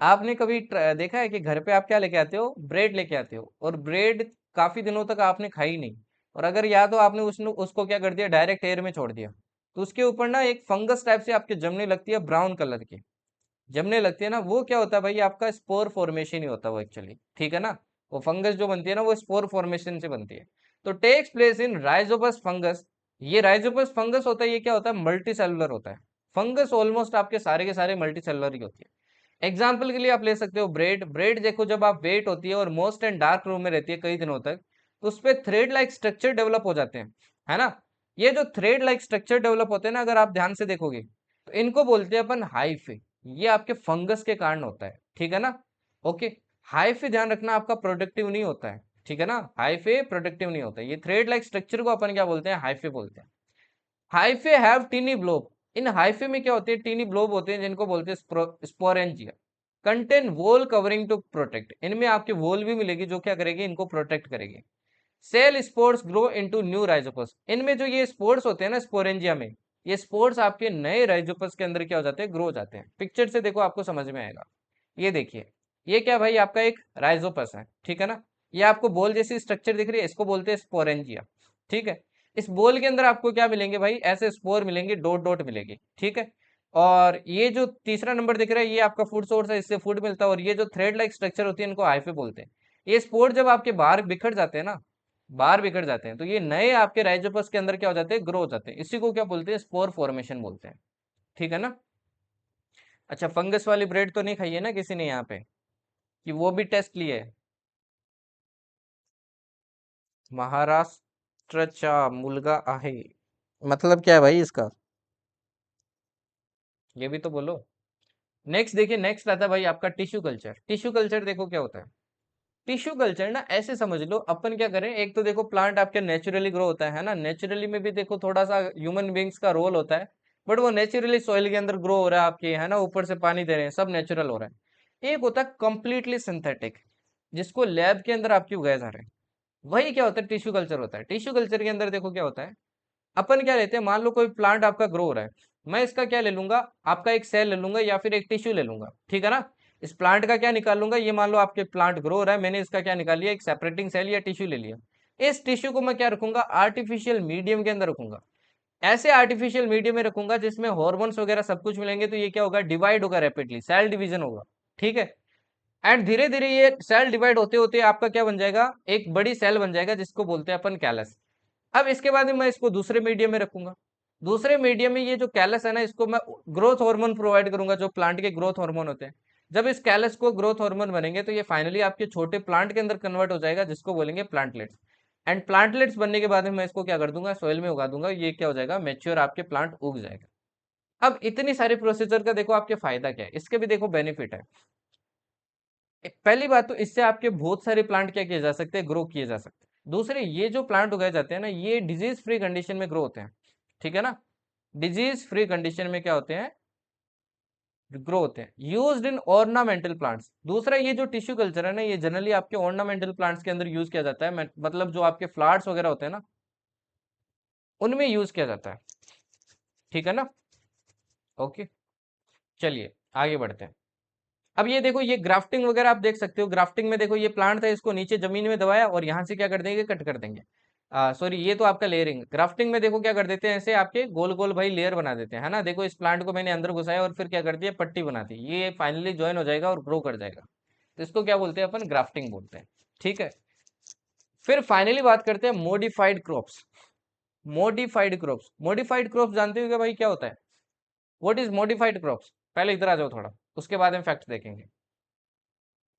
आपने कभी देखा है कि घर पे आप क्या लेके आते हो, ब्रेड लेके आते हो, और ब्रेड काफी दिनों तक आपने खाई नहीं, और अगर या तो आपने उसको क्या कर दिया, डायरेक्ट एयर में छोड़ दिया, तो उसके ऊपर ना एक फंगस टाइप से आपके जमने लगती है, ब्राउन कलर की जमने लगती है ना, वो क्या होता है भाई, आपका स्पोर फॉर्मेशन ही होता है वो एक्चुअली, ठीक है ना। वो फंगस जो बनती है ना, वो स्पोर फॉर्मेशन से बनती है। तो takes place in rhizopus fungus. ये राइजोपस फंगस होता है, ये क्या होता है, मल्टी सेलुलर होता है। फंगस ऑलमोस्ट आपके सारे के सारे मल्टी सेलुलर ही होती है। एग्जाम्पल के लिए आप ले सकते हो ब्रेड। ब्रेड देखो जब आप वेट होती है और मोस्ट एंड डार्क रूम में रहती है कई दिनों तक, तो उस पर थ्रेड लाइक स्ट्रक्चर डेवलप हो जाते हैं, है ना। ये जो थ्रेड लाइक स्ट्रक्चर डेवलप होते हैं ना, अगर आप ध्यान से देखोगे, तो इनको बोलते हैं अपन हाइफे। ये आपके फंगस के कारण होता है, ठीक है ना, ओके। हाइफे ध्यान रखना आपका प्रोडक्टिव नहीं होता है, ठीक है ना, हाइफे प्रोडक्टिव नहीं होता है। ये थ्रेड लाइक स्ट्रक्चर को अपन क्या बोलते हैं, हाइफे बोलते हैं। Hyphae have tiny blob. इन हाइफे में क्या होते हैं, टीनी ब्लोब होते हैं, जिनको बोलते हैं sporangia. Contain wall covering to protect. इनमें आपके वॉल भी मिलेगी जो क्या करेगी, इनको प्रोटेक्ट करेगी। Cell spores grow into new rhizopus. इनमें जो ये स्पोर्स होते हैं ना स्पोरेंजिया में, ये स्पोर्स आपके नए राइजोपस के अंदर क्या हो जाते हैं, ग्रो हो जाते हैं। पिक्चर से देखो आपको समझ में आएगा। ये देखिए, ये क्या भाई आपका एक राइजोपस है, ठीक है ना। ये आपको बॉल जैसी स्ट्रक्चर दिख रही है, इसको बोलते हैं स्पोरेंजिया, ठीक है। इस बॉल के अंदर आपको क्या मिलेंगे भाई, ऐसे स्पोर मिलेंगे, डॉट डॉट मिलेगी, ठीक है। और ये जो तीसरा नंबर दिख रहा है, ये आपका फूड सोर्स है, इससे फूड मिलता है। और ये जो थ्रेड लाइक स्ट्रक्चर होती है, इनको हाइफे बोलते हैं। ये स्पोर जब आपके बाहर बिखर जाते हैं ना, बाहर बिखर जाते हैं, तो ये नए आपके राइजोपस के अंदर क्या हो जाते हैं, ग्रो हो जाते हैं। इसी को क्या बोलते हैं, स्पोर फॉर्मेशन बोलते हैं, ठीक है ना। अच्छा फंगस वाली ब्रेड तो नहीं खाई है ना किसी ने यहाँ पे, कि वो भी टेस्ट लिए है? महाराष्ट्रचा मुलगा आहे, मतलब क्या है भाई इसका, ये भी तो बोलो। नेक्स्ट देखिए, नेक्स्ट आता है भाई आपका टिश्यू कल्चर। टिश्यू कल्चर देखो क्या होता है। टिश्यू कल्चर ना ऐसे समझ लो, अपन क्या करें, एक तो देखो प्लांट आपके नेचुरली ग्रो होता है ना, नेचुरली में भी देखो थोड़ा सा ह्यूमन बींग्स का रोल होता है, बट वो नेचुरली सॉइल के अंदर ग्रो हो रहा है आपके, है ना, ऊपर से पानी दे रहे हैं, सब नेचुरल हो रहा है। एक होता है कंप्लीटली सिंथेटिक, जिसको लैब के अंदर आपकी उगाया जा रहा है। वही क्या होता है, टिश्यू कल्चर होता है। टिश्यू कल्चर के अंदर देखो क्या होता है, अपन क्या लेते हैं, मान लो कोई प्लांट आपका ग्रो हो रहा है, मैं इसका क्या ले लूंगा, आपका एक सेल ले लूंगा या फिर एक टिश्यू ले लूंगा, ठीक है ना। इस प्लांट का क्या निकाल लूंगा, ये मान लो आपके प्लांट ग्रो हो रहा है, मैंने इसका क्या निकाल लिया, एक सेपरेटिंग सेल या टिश्यू ले लिया। इस टिश्यू को मैं क्या रखूंगा, आर्टिफिशियल मीडियम के अंदर रखूंगा। ऐसे आर्टिफिशियल मीडियम में रखूंगा जिसमें हॉर्मोन्स वगैरह सब कुछ मिलेंगे, तो ये क्या होगा, डिवाइड होगा रैपिडली, सेल डिवीजन होगा, ठीक है। एंड धीरे धीरे ये सेल डिवाइड होते होते आपका क्या बन जाएगा, एक बड़ी सेल बन जाएगा, जिसको बोलते हैं अपन कैलस। अब इसके बाद में मैं इसको दूसरे मीडियम में रखूंगा। दूसरे मीडियम में ये जो कैलस है ना, इसको मैं ग्रोथ हार्मोन प्रोवाइड करूंगा, जो प्लांट के ग्रोथ हार्मोन होते हैं। जब इस कैलस को ग्रोथ हार्मोन बनेंगे तो ये फाइनली आपके छोटे प्लांट के अंदर कन्वर्ट हो जाएगा, जिसको बोलेंगे प्लांटलेट्स। एंड प्लांटलेट्स बनने के बाद में मैं इसको क्या कर दूंगा, सोइल में उगा दूंगा, ये क्या हो जाएगा, मेच्योर आपके प्लांट उग जाएगा। अब इतनी सारी प्रोसीजर का देखो आपके फायदा क्या है, इसके भी देखो बेनिफिट है। पहली बात तो इससे आपके बहुत सारे प्लांट क्या किए जा सकते हैं, ग्रो किए जा सकते हैं। दूसरे, ये जो प्लांट उगाए जाते हैं ना, ये डिजीज फ्री कंडीशन में ग्रो होते हैं, ठीक है ना। डिजीज फ्री कंडीशन में क्या होते हैं, ग्रो होते हैं। Used in ornamental plants. दूसरा, ये जो टिश्यू कल्चर है ना, ये जनरली आपके ऑर्नामेंटल प्लांट्स के अंदर यूज किया जाता है, मतलब जो आपके फ्लावर्स वगैरह होते हैं ना, उनमें यूज किया जाता है, ठीक है ना। ओके, चलिए आगे बढ़ते हैं। अब ये देखो, ये ग्राफ्टिंग वगैरह आप देख सकते हो। ग्राफ्टिंग में देखो, ये प्लांट था, इसको नीचे जमीन में दबाया और यहाँ से क्या कर देंगे, कट कर देंगे। सॉरी, ये तो आपका लेयरिंग। ग्राफ्टिंग में देखो क्या कर देते हैं, ऐसे आपके गोल गोल भाई लेयर बना देते हैं, है ना। देखो, इस प्लांट को मैंने अंदर घुसाया और फिर क्या कर दिया, पट्टी बना दी, ये फाइनली ज्वाइन हो जाएगा और ग्रो कर जाएगा। तो इसको क्या बोलते हैं अपन, ग्राफ्टिंग बोलते हैं, ठीक है। फिर फाइनली बात करते हैं modified crops. Modified crops, modified crops जानते हो क्या भाई, क्या होता है, व्हाट इज मॉडिफाइड क्रॉप्स। पहले इधर आ जाओ थोड़ा, उसके बाद हम फैक्ट देखेंगे।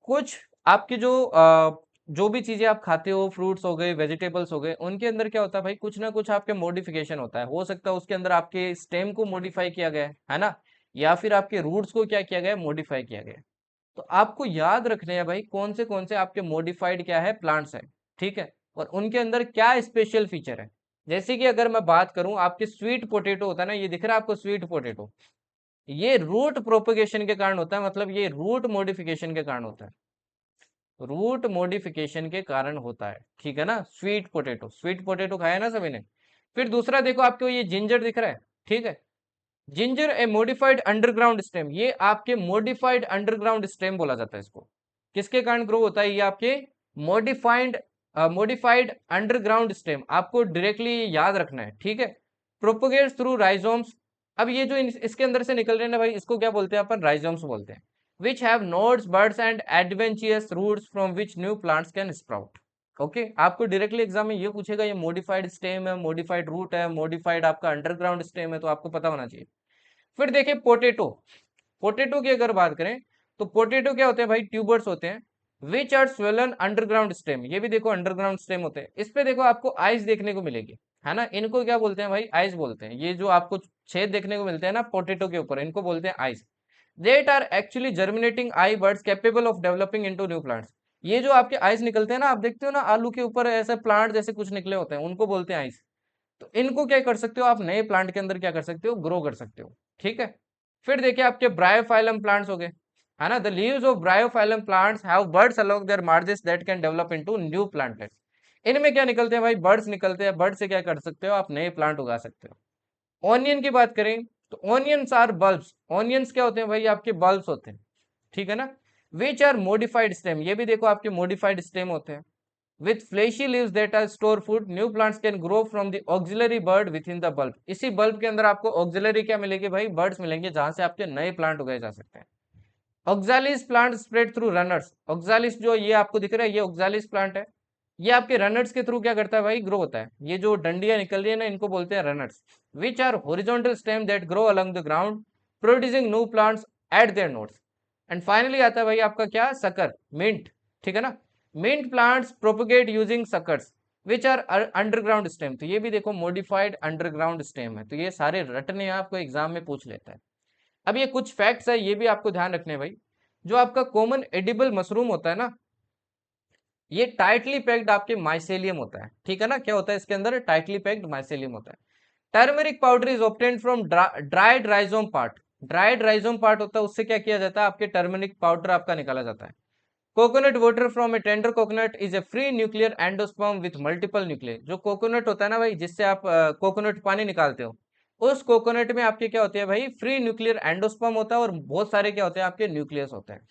कुछ आपकी जो भी चीजें आप खाते हो, फ्रूट्स हो गए, वेजिटेबल्स हो गए, उनके अंदर क्या होता है भाई, कुछ ना कुछ आपके मॉडिफिकेशन होता है। हो सकता है उसके अंदर आपके स्टेम को मॉडिफाई किया गया है ना, या फिर आपके रूट्स को क्या किया गया है, मॉडिफाई किया गया है। तो आपको याद रखने हैं भाई, कौन से आपके मॉडिफाइड क्या है, प्लांट्स है, ठीक है। और उनके अंदर क्या स्पेशल फीचर है। जैसे कि अगर मैं बात करूं, आपके स्वीट पोटेटो होता है ना, ये दिख रहा है आपको स्वीट पोटेटो, ये रूट प्रोपगेशन के कारण होता है, मतलब ये रूट मॉडिफिकेशन के कारण होता है, रूट मॉडिफिकेशन के कारण होता है, ठीक है ना। स्वीट पोटैटो, स्वीट पोटैटो खाया ना सभी ने। फिर दूसरा देखो, आपको ये जिंजर दिख रहा है, ठीक है। जिंजर ए मॉडिफाइड अंडरग्राउंड स्टेम, ये आपके मॉडिफाइड अंडरग्राउंड स्टेम बोला जाता है इसको। किसके कारण ग्रो होता है, ये आपके मॉडिफाइड मॉडिफाइड अंडरग्राउंड स्टेम, आपको डायरेक्टली याद रखना है, ठीक है। Propagates through rhizomes. अब ये जो इसके अंदर से निकल रहे हैं ना भाई, इसको क्या बोलते हैं अपन, राइजोम्स बोलते हैं। which have nodes, buds and adventitious roots from which new plants can sprout. Okay, आपको डायरेक्टली एग्जाम में ये पूछेगा, ये मॉडिफाइड स्टेम है, मॉडिफाइड रूट है, मॉडिफाइड आपका अंडरग्राउंड स्टेम है, तो आपको पता होना चाहिए। फिर देखिए पोटेटो, पोटेटो की अगर बात करें, तो पोटेटो क्या होते हैं भाई, ट्यूबर्स होते हैं। Which are swollen underground stem, ये भी देखो अंडरग्राउंड स्टेम होते हैं। इस पे देखो आपको आइस देखने को मिलेगी, है ना। इनको क्या बोलते हैं भाई, आइस बोलते हैं। ये जो आपको छेद देखने को मिलते हैं ना पोटेटो के ऊपर, इनको बोलते हैं ice. That are actually germinating eye buds capable of developing into new plants. ये जो आपके आइस निकलते हैं ना, आप देखते हो ना आलू के ऊपर ऐसे प्लांट जैसे कुछ निकले होते हैं, उनको बोलते हैं आइस। तो इनको क्या कर सकते हो आप, नए प्लांट के अंदर क्या कर सकते हो, ग्रो कर सकते हो, ठीक है। फिर देखिए आपके ब्रायोफाइलम प्लांट्स हो गए, है ना। The leaves of bryophyllum plants have buds along their margins that can develop into new plantlets. इनमें क्या निकलते हैं भाई, बर्ड्स निकलते हैं। बर्ड से क्या कर सकते हो आप, नए प्लांट उगा सकते हो। ऑनियन की बात करें, तो ऑनियंस आर बल्ब्स। ऑनियंस क्या होते हैं भाई, आपके बल्ब्स होते हैं, ठीक है ना। विच आर मॉडिफाइड स्टेम, ये भी देखो आपके मॉडिफाइड स्टेम होते हैं। With fleshy leaves that are store food, new plants can grow from the axillary bud within the bulb. इसी बल्ब के अंदर आपको ऑक्सिलरी क्या मिलेगी भाई, बर्ड्स मिलेंगे, जहां से आपके नए प्लांट उगाए जा सकते हैं। Oxalis plant spread through runners. Oxalis जो ये आपको दिख रहा है, ये ऑक्सालिस प्लांट है। ये आपके रनर्स के थ्रू क्या करता है भाई, ग्रो होता है। ये जो डंडियां निकल रही है ना, इनको बोलते हैं runners. Which are horizontal stem that grow along the ground producing new plants at their nodes. And finally आता है भाई आपका क्या, सकर, मिंट, ठीक है ना। Mint plants propagate using suckers which are underground stem. तो ये भी देखो मॉडिफाइड अंडरग्राउंड स्टेम है। तो ये सारे रटने आपको एग्जाम में पूछ लेता है। अब ये कुछ फैक्ट्स है, ये भी आपको ध्यान रखने हैं भाई। जो आपका कॉमन एडिबल मशरूम होता है ना, ये टाइटली पैक्ड आपके माइसेलियम होता है, ठीक है ना। क्या होता है इसके अंदर, टाइटली पैक्ड माइसेलियम होता है। Turmeric powder is obtained from dried rhizome part. Dried rhizome part होता है, उससे क्या किया जाता है, आपके टर्मरिक पाउडर आपका निकाला जाता है। Coconut water from A tender coconut is a free nuclear endosperm with multiple nuclear. जो कोकोनट होता है ना भाई, जिससे आप कोकोनट पानी निकालते हो, उस कोकोनट में आपके क्या होते हैं भाई, फ्री न्यूक्लियर एंडोस्पर्म होता है और बहुत सारे क्या होते हैं, आपके न्यूक्लियस होते हैं।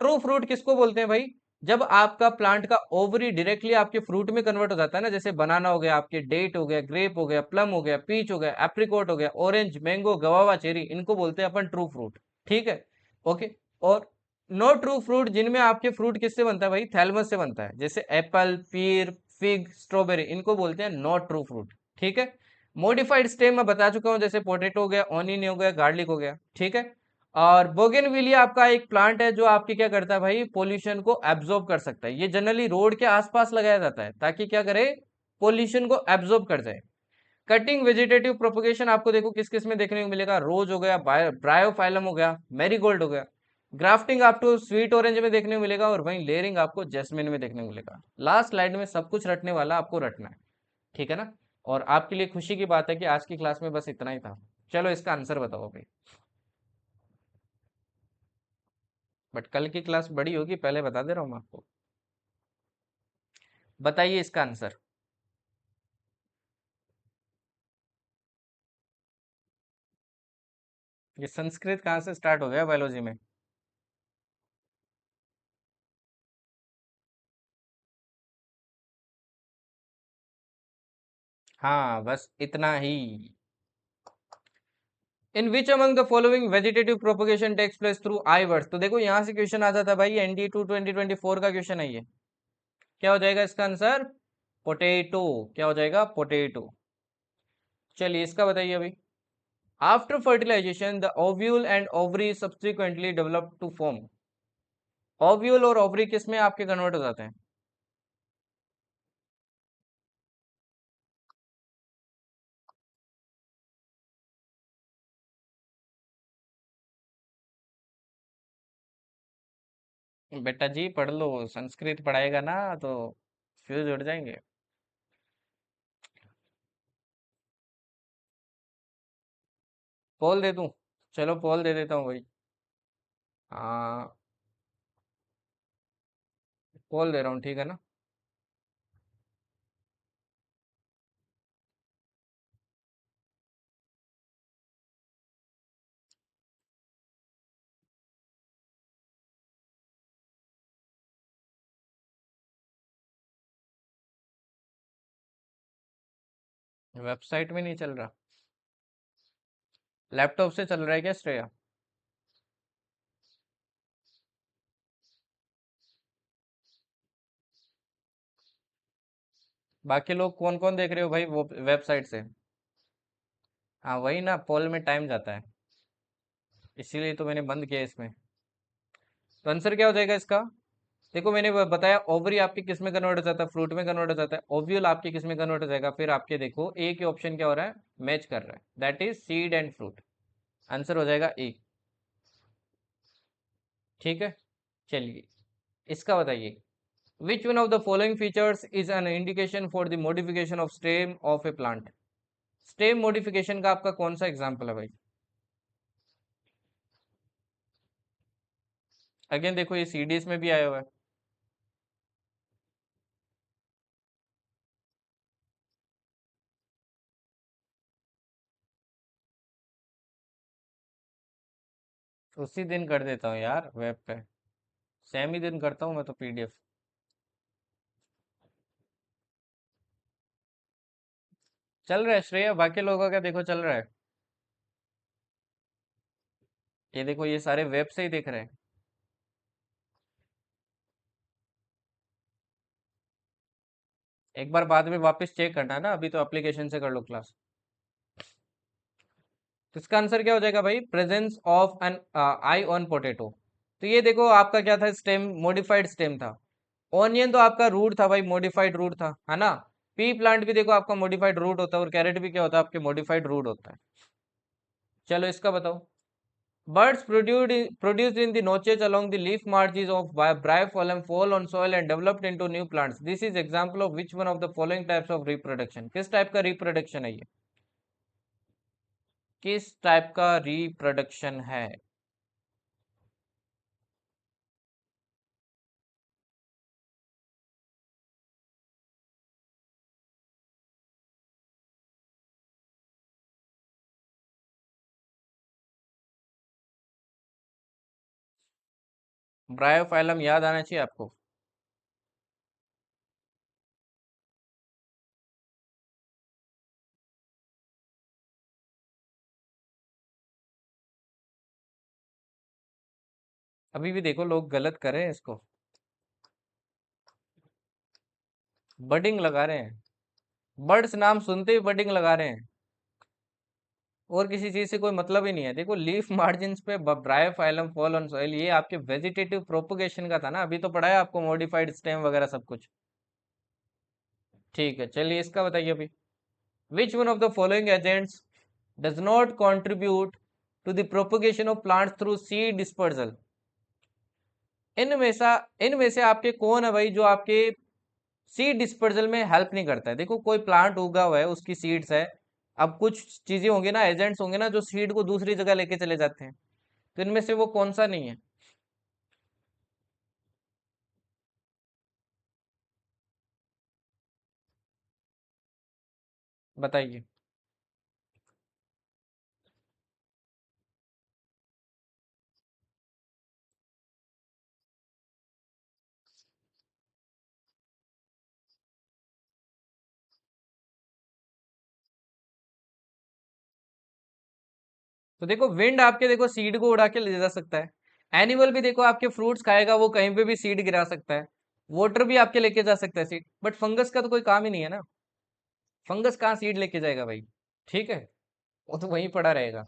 ट्रू फ्रूट किसको बोलते हैं भाई, जब आपका प्लांट का ओवरी डायरेक्टली आपके फ्रूट में कन्वर्ट हो जाता है ना, जैसे बनाना हो गया, आपके डेट हो गया, ग्रेप हो गया, प्लम हो गया, पीच हो गया, एप्रिकॉट हो गया, ऑरेंज, मैंगो, गवावा, चेरी, इनको बोलते हैं अपन ट्रू फ्रूट। ठीक है, ओके। और नो ट्रू फ्रूट, जिनमें आपके फ्रूट किससे बनता है भाई, थैलमस से बनता है, जैसे एप्पल, पीर, फिग, स्ट्रॉबेरी, इनको बोलते हैं नॉट ट्रू फ्रूट। ठीक है। मॉडिफाइड स्टेम मैं बता चुका हूँ, जैसे पोटैटो हो गया, ऑनियन हो गया, गार्लिक हो गया। ठीक है। और बोगेनविलिया आपका एक प्लांट है जो आपके क्या करता है भाई, पोल्यूशन को एब्जॉर्ब कर सकता है। ये जनरली रोड के आसपास लगाया जाता है ताकि क्या करे, पोल्यूशन को एब्जॉर्ब कर जाए। कटिंग वेजिटेटिव प्रोपगेशन आपको देखो किस किस में देखने को मिलेगा, रोज हो गया, ब्रायोफाइलम हो गया, मैरीगोल्ड हो गया। ग्राफ्टिंग आपको स्वीट ऑरेंज में देखने को मिलेगा, और वहीं लेयरिंग आपको जैस्मिन में देखने को मिलेगा। लास्ट स्लाइड में सब कुछ रटने वाला आपको रटना है। ठीक है ना। और आपके लिए खुशी की बात है कि आज की क्लास में बस इतना ही था। चलो इसका आंसर बताओ भाई। बट कल की क्लास बड़ी होगी, पहले बता दे रहा हूँ मैं आपको। बताइए इसका आंसर। ये संस्कृत कहाँ से स्टार्ट हो गया बायोलॉजी में। हाँ बस इतना ही। In which among the following vegetative propagation takes place through eye words. तो देखो यहाँ से क्वेश्चन आ जाता है भाई, एनडी टू 2024 का क्वेश्चन है ये। क्या हो जाएगा इसका आंसर, पोटेटो। क्या हो जाएगा, पोटेटो। चलिए इसका बताइए अभी। After fertilisation the ovule and ovary subsequently develop to form. Ovule और ओवरी किस में आपके कन्वर्ट हो जाते हैं। बेटा जी पढ़ लो, संस्कृत पढ़ाएगा ना तो फ्यूज उड़ जाएंगे। पोल दे दूं, चलो पोल दे देता हूँ भाई। हाँ, पोल दे रहा हूँ, ठीक है ना। वेबसाइट में नहीं चल रहा, लैपटॉप से चल रहा है क्या श्रेया। बाकी लोग कौन कौन देख रहे हो भाई वो वेबसाइट से। हाँ वही ना, पोल में टाइम जाता है, इसीलिए तो मैंने बंद किया इसमें। तो आंसर क्या हो जाएगा इसका। देखो मैंने बताया, ओवरी आपके किस में कन्वर्ट हो जाता है, फ्रूट में कन्वर्ट हो जाता है। ओव्यूल आपके किस में कन्वर्ट हो जाएगा, फिर आपके देखो एक ही ऑप्शन क्या हो रहा है, मैच कर रहा है, that is seed and fruit. Answer हो जाएगा ए। ठीक है। चलिए इसका बताइए। विच one of the following features is an indication for the modification of stem of A plant. Stem modification का आपका कौन सा एग्जाम्पल है भाई। अगेन देखो ये सीडीएस में भी आया हुआ है। उसी दिन कर देता हूँ यार वेब पे, सेम ही दिन करता हूँ मैं तो पीडीएफ। चल रहा है श्रेया, बाकी लोगों का देखो चल रहा है। ये देखो ये सारे वेब से ही देख रहे हैं। एक बार बाद में वापस चेक करना है ना, अभी तो एप्लीकेशन से कर लो क्लास। तो इसका आंसर क्या हो जाएगा भाई, presence of an eye on potato. तो ये देखो आपका क्या था, स्टेम, मॉडिफाइड स्टेम था। ऑनियन तो आपका रूट था भाई, मॉडिफाइड रूट था, है ना। पी प्लांट भी देखो आपका मॉडिफाइड रूट होता है, और कैरेट भी क्या होता है, आपके मॉडिफाइड रूट होता है। चलो इसका बताओ। Birds produced in the notches along the leaf margins of bryophyllum fall on soil and developed into new plants. This is example of which one of the following types of reproduction? किस type का reproduction है ये, किस type का reproduction है? Bryophyllum याद आना चाहिए आपको। अभी भी देखो लोग गलत कर रहे हैं इसको, बडिंग लगा रहे हैं। बर्ड्स नाम सुनते ही बडिंग लगा रहे हैं, और किसी चीज से कोई मतलब ही नहीं है। देखो लीफ मार्जिन्स पे ब्रायोफाइलम फॉल ऑन सॉइल, ये आपके वेजिटेटिव प्रोपोगेशन का था ना, अभी तो पढ़ा है आपको मॉडिफाइड स्टेम वगैरह सब कुछ। ठीक है, चलिए इसका बताइए अभी। Which one of the following agents does not contribute to the propagation of plants through seed dispersal? इनमें से आपके कौन है भाई जो आपके सीड डिस्पर्सल में हेल्प नहीं करता है? देखो कोई प्लांट उगा हुआ है, उसकी सीड्स है, अब कुछ चीजें होंगी ना, एजेंट्स होंगे ना जो सीड को दूसरी जगह लेके चले जाते हैं, तो इनमें से वो कौन सा नहीं है? बताइए। तो देखो विंड आपके देखो सीड को उड़ा के ले जा सकता है, एनिमल भी देखो आपके फ्रूट्स खाएगा, वो कहीं पे भी सीड गिरा सकता है, वाटर भी आपके लेके जा सकता है सीड, बट फंगस का तो कोई काम ही नहीं है ना। फंगस कहाँ सीड लेके जाएगा भाई? ठीक है, वो तो वहीं पड़ा रहेगा।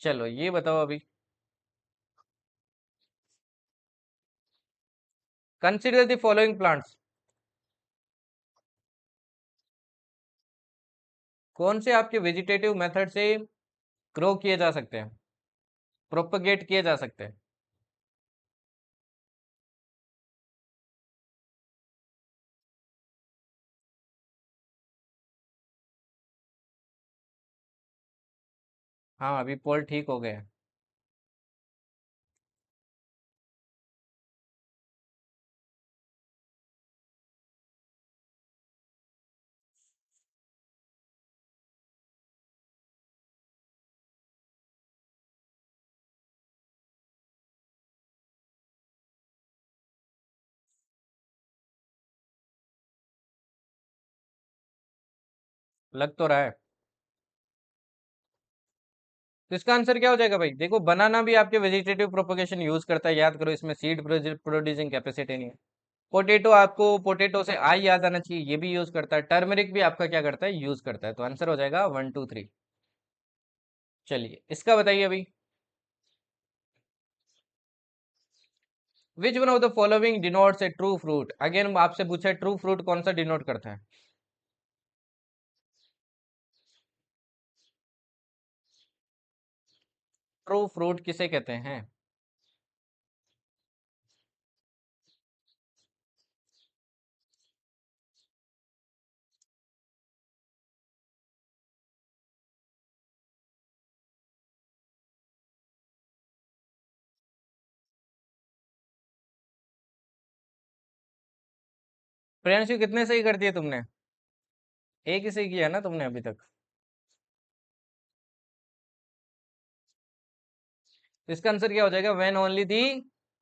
चलो ये बताओ अभी। Consider the following plants. कौन से आपके वेजिटेटिव मेथड से ग्रो किए जा सकते हैं, प्रोपगेट किए जा सकते हैं? हाँ अभी पोल ठीक हो गए। लग तो रहा है। तो इसका आंसर क्या हो जाएगा भाई? देखो बनाना भी आपके वेजिटेटिव प्रोपगेशन यूज करता है, याद करो, इसमें सीड प्रोड्यूसिंग कैपेसिटी नहीं है। पोटेटो, आपको पोटेटो से आई याद आना चाहिए, ये भी यूज करता है। टर्मरिक भी आपका क्या करता है, यूज करता है। तो आंसर हो जाएगा 1 2 3। चलिए इसका बताइए अभी। Which one of the following denotes A true fruit? Again आपसे पूछा है ट्रू फ्रूट कौन सा डिनोट करता है? ट्रू फ्रूट किसे कहते हैं? प्रियांशु कितने सही कर दिए तुमने? एक ही सही किया ना तुमने अभी तक। तो इसका आंसर क्या हो जाएगा? When only the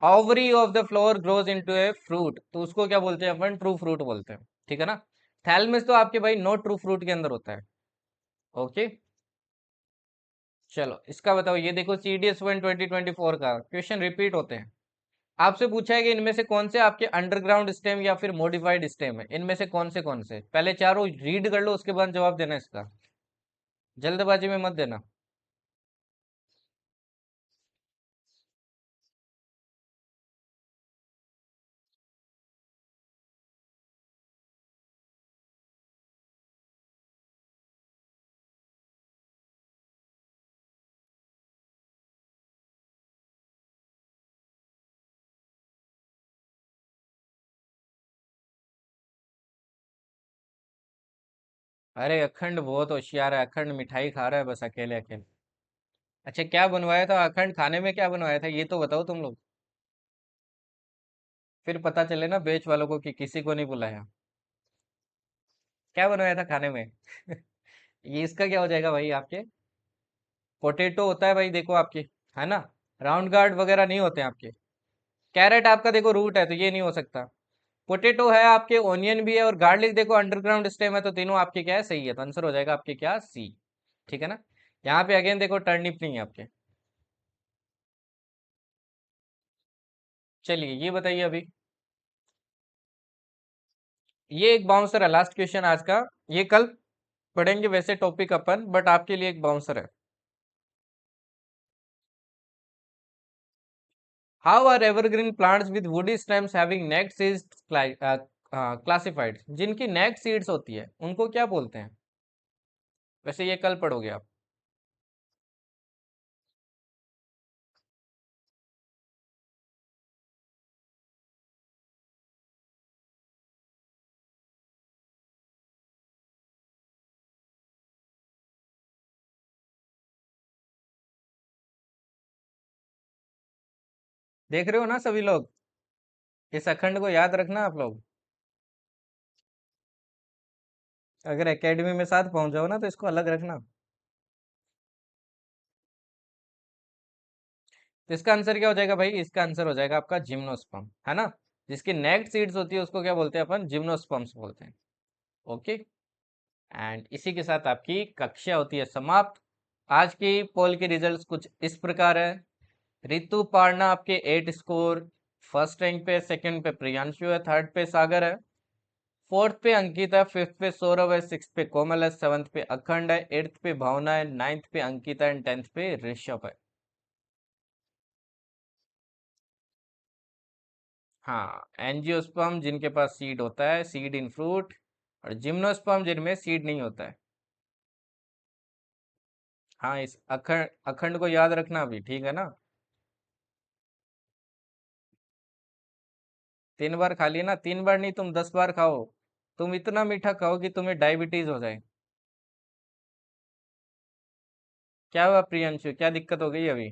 ovary of the flower grows into a fruit, तो उसको क्या बोलते हैं अपन? ट्रू फ्रूट बोलते हैं, ठीक है ना। थैलमस तो आपके भाई नो ट्रू फ्रूट के अंदर होता है। ओके, चलो इसका बताओ। ये देखो CDS 1 2024 का क्वेश्चन रिपीट होते हैं। आपसे पूछा है कि इनमें से कौन से आपके अंडरग्राउंड स्टेम या फिर मॉडिफाइड स्टेम है, इनमें से कौन से? पहले चारों रीड कर लो, उसके बाद जवाब देना इसका, जल्दबाजी में मत देना। अरे अखंड बहुत होशियार है, अखंड मिठाई खा रहा है बस अकेले अकेले। अच्छा क्या बनवाया था अखंड, खाने में क्या बनवाया था ये तो बताओ तुम लोग। फिर पता चले ना बेच वालों को कि किसी को नहीं बुलाया। क्या बनवाया था खाने में? ये इसका क्या हो जाएगा भाई आपके? पोटेटो होता है भाई देखो आपके, है ना? राउंड गार्ड वगैरह नहीं होते हैं आपके। कैरेट आपका देखो रूट है तो ये नहीं हो सकता। पोटेटो है आपके, ओनियन भी है, और गार्लिक देखो अंडरग्राउंड स्टेम है, तो तीनों आपके क्या है, सही है, तो आंसर हो जाएगा आपके क्या, सी। ठीक है ना? यहाँ पे अगेन देखो टर्निप नहीं है आपके। चलिए ये बताइए अभी। ये एक बाउंसर है, लास्ट क्वेश्चन आज का। ये कल पढ़ेंगे वैसे टॉपिक अपन, बट आपके लिए एक बाउंसर है। How are evergreen plants with woody stems having naked seeds classified? जिनकी नेक्ड सीड्स होती है उनको क्या बोलते हैं? वैसे ये कल पढ़ोगे आप। देख रहे हो ना सभी लोग? इस अखंड को याद रखना आप लोग। अगर एकेडमी में साथ पहुंच जाओ ना तो इसको अलग रखना। तो इसका आंसर क्या हो जाएगा भाई? इसका आंसर हो जाएगा आपका जिम्नोस्पर्म, है ना? जिसकी नेक्ड सीड्स होती है उसको क्या बोलते हैं अपन? जिम्नोस्पर्म्स बोलते हैं। ओके। एंड इसी के साथ आपकी कक्षा होती है समाप्त। आज की पोल के रिजल्ट्स कुछ इस प्रकार है। रितु पारना आपके 8 स्कोर, फर्स्ट रैंक पे, सेकंड पे प्रियांशु है, थर्ड पे सागर है, फोर्थ पे अंकिता है, फिफ्थ पे सौरभ है, सिक्स पे कोमल है, सेवंथ पे अखंड है, एट्थ पे भावना है, नाइन्थ पे अंकिता है, एंड टेंथ पे ऋषभ है। हाँ, एंजियोस्पर्म जिनके पास सीड होता है, सीड इन फ्रूट, और जिम्नोस्पर्म जिनमें सीड नहीं होता है। हाँ, इस अखंड अखंड को याद रखना भी, ठीक है ना? 3 बार खा लिया ना, 3 बार नहीं, तुम 10 बार खाओ। तुम इतना मीठा खाओ कि तुम्हें डायबिटीज हो जाए। क्या हुआ प्रियंशु, क्या दिक्कत हो गई अभी?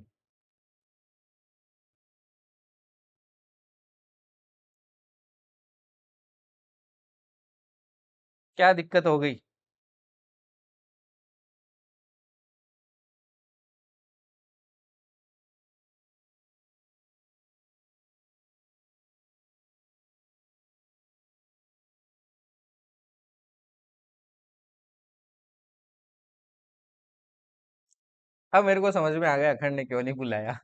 क्या दिक्कत हो गई? अब मेरे को समझ में आ गया अखंड ने क्यों नहीं बुलाया।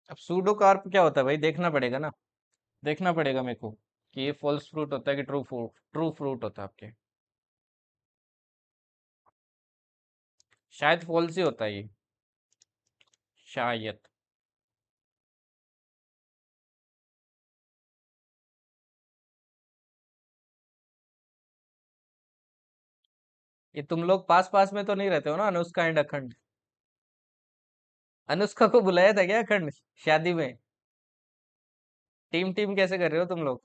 अब सूडो कार्प क्या होता है भाई, देखना पड़ेगा ना। देखना पड़ेगा मेरे को कि ये फॉल्स फ्रूट होता है कि ट्रू फ्रूट, ट्रू फ्रूट होता है आपके। शायद फॉल्स ही होता है ये, शायद। ये तुम लोग पास पास में तो नहीं रहते हो ना, अनुष्का एंड अखंड? अनुष्का को बुलाया था क्या अखंड शादी में? टीम टीम कैसे कर रहे हो तुम लोग?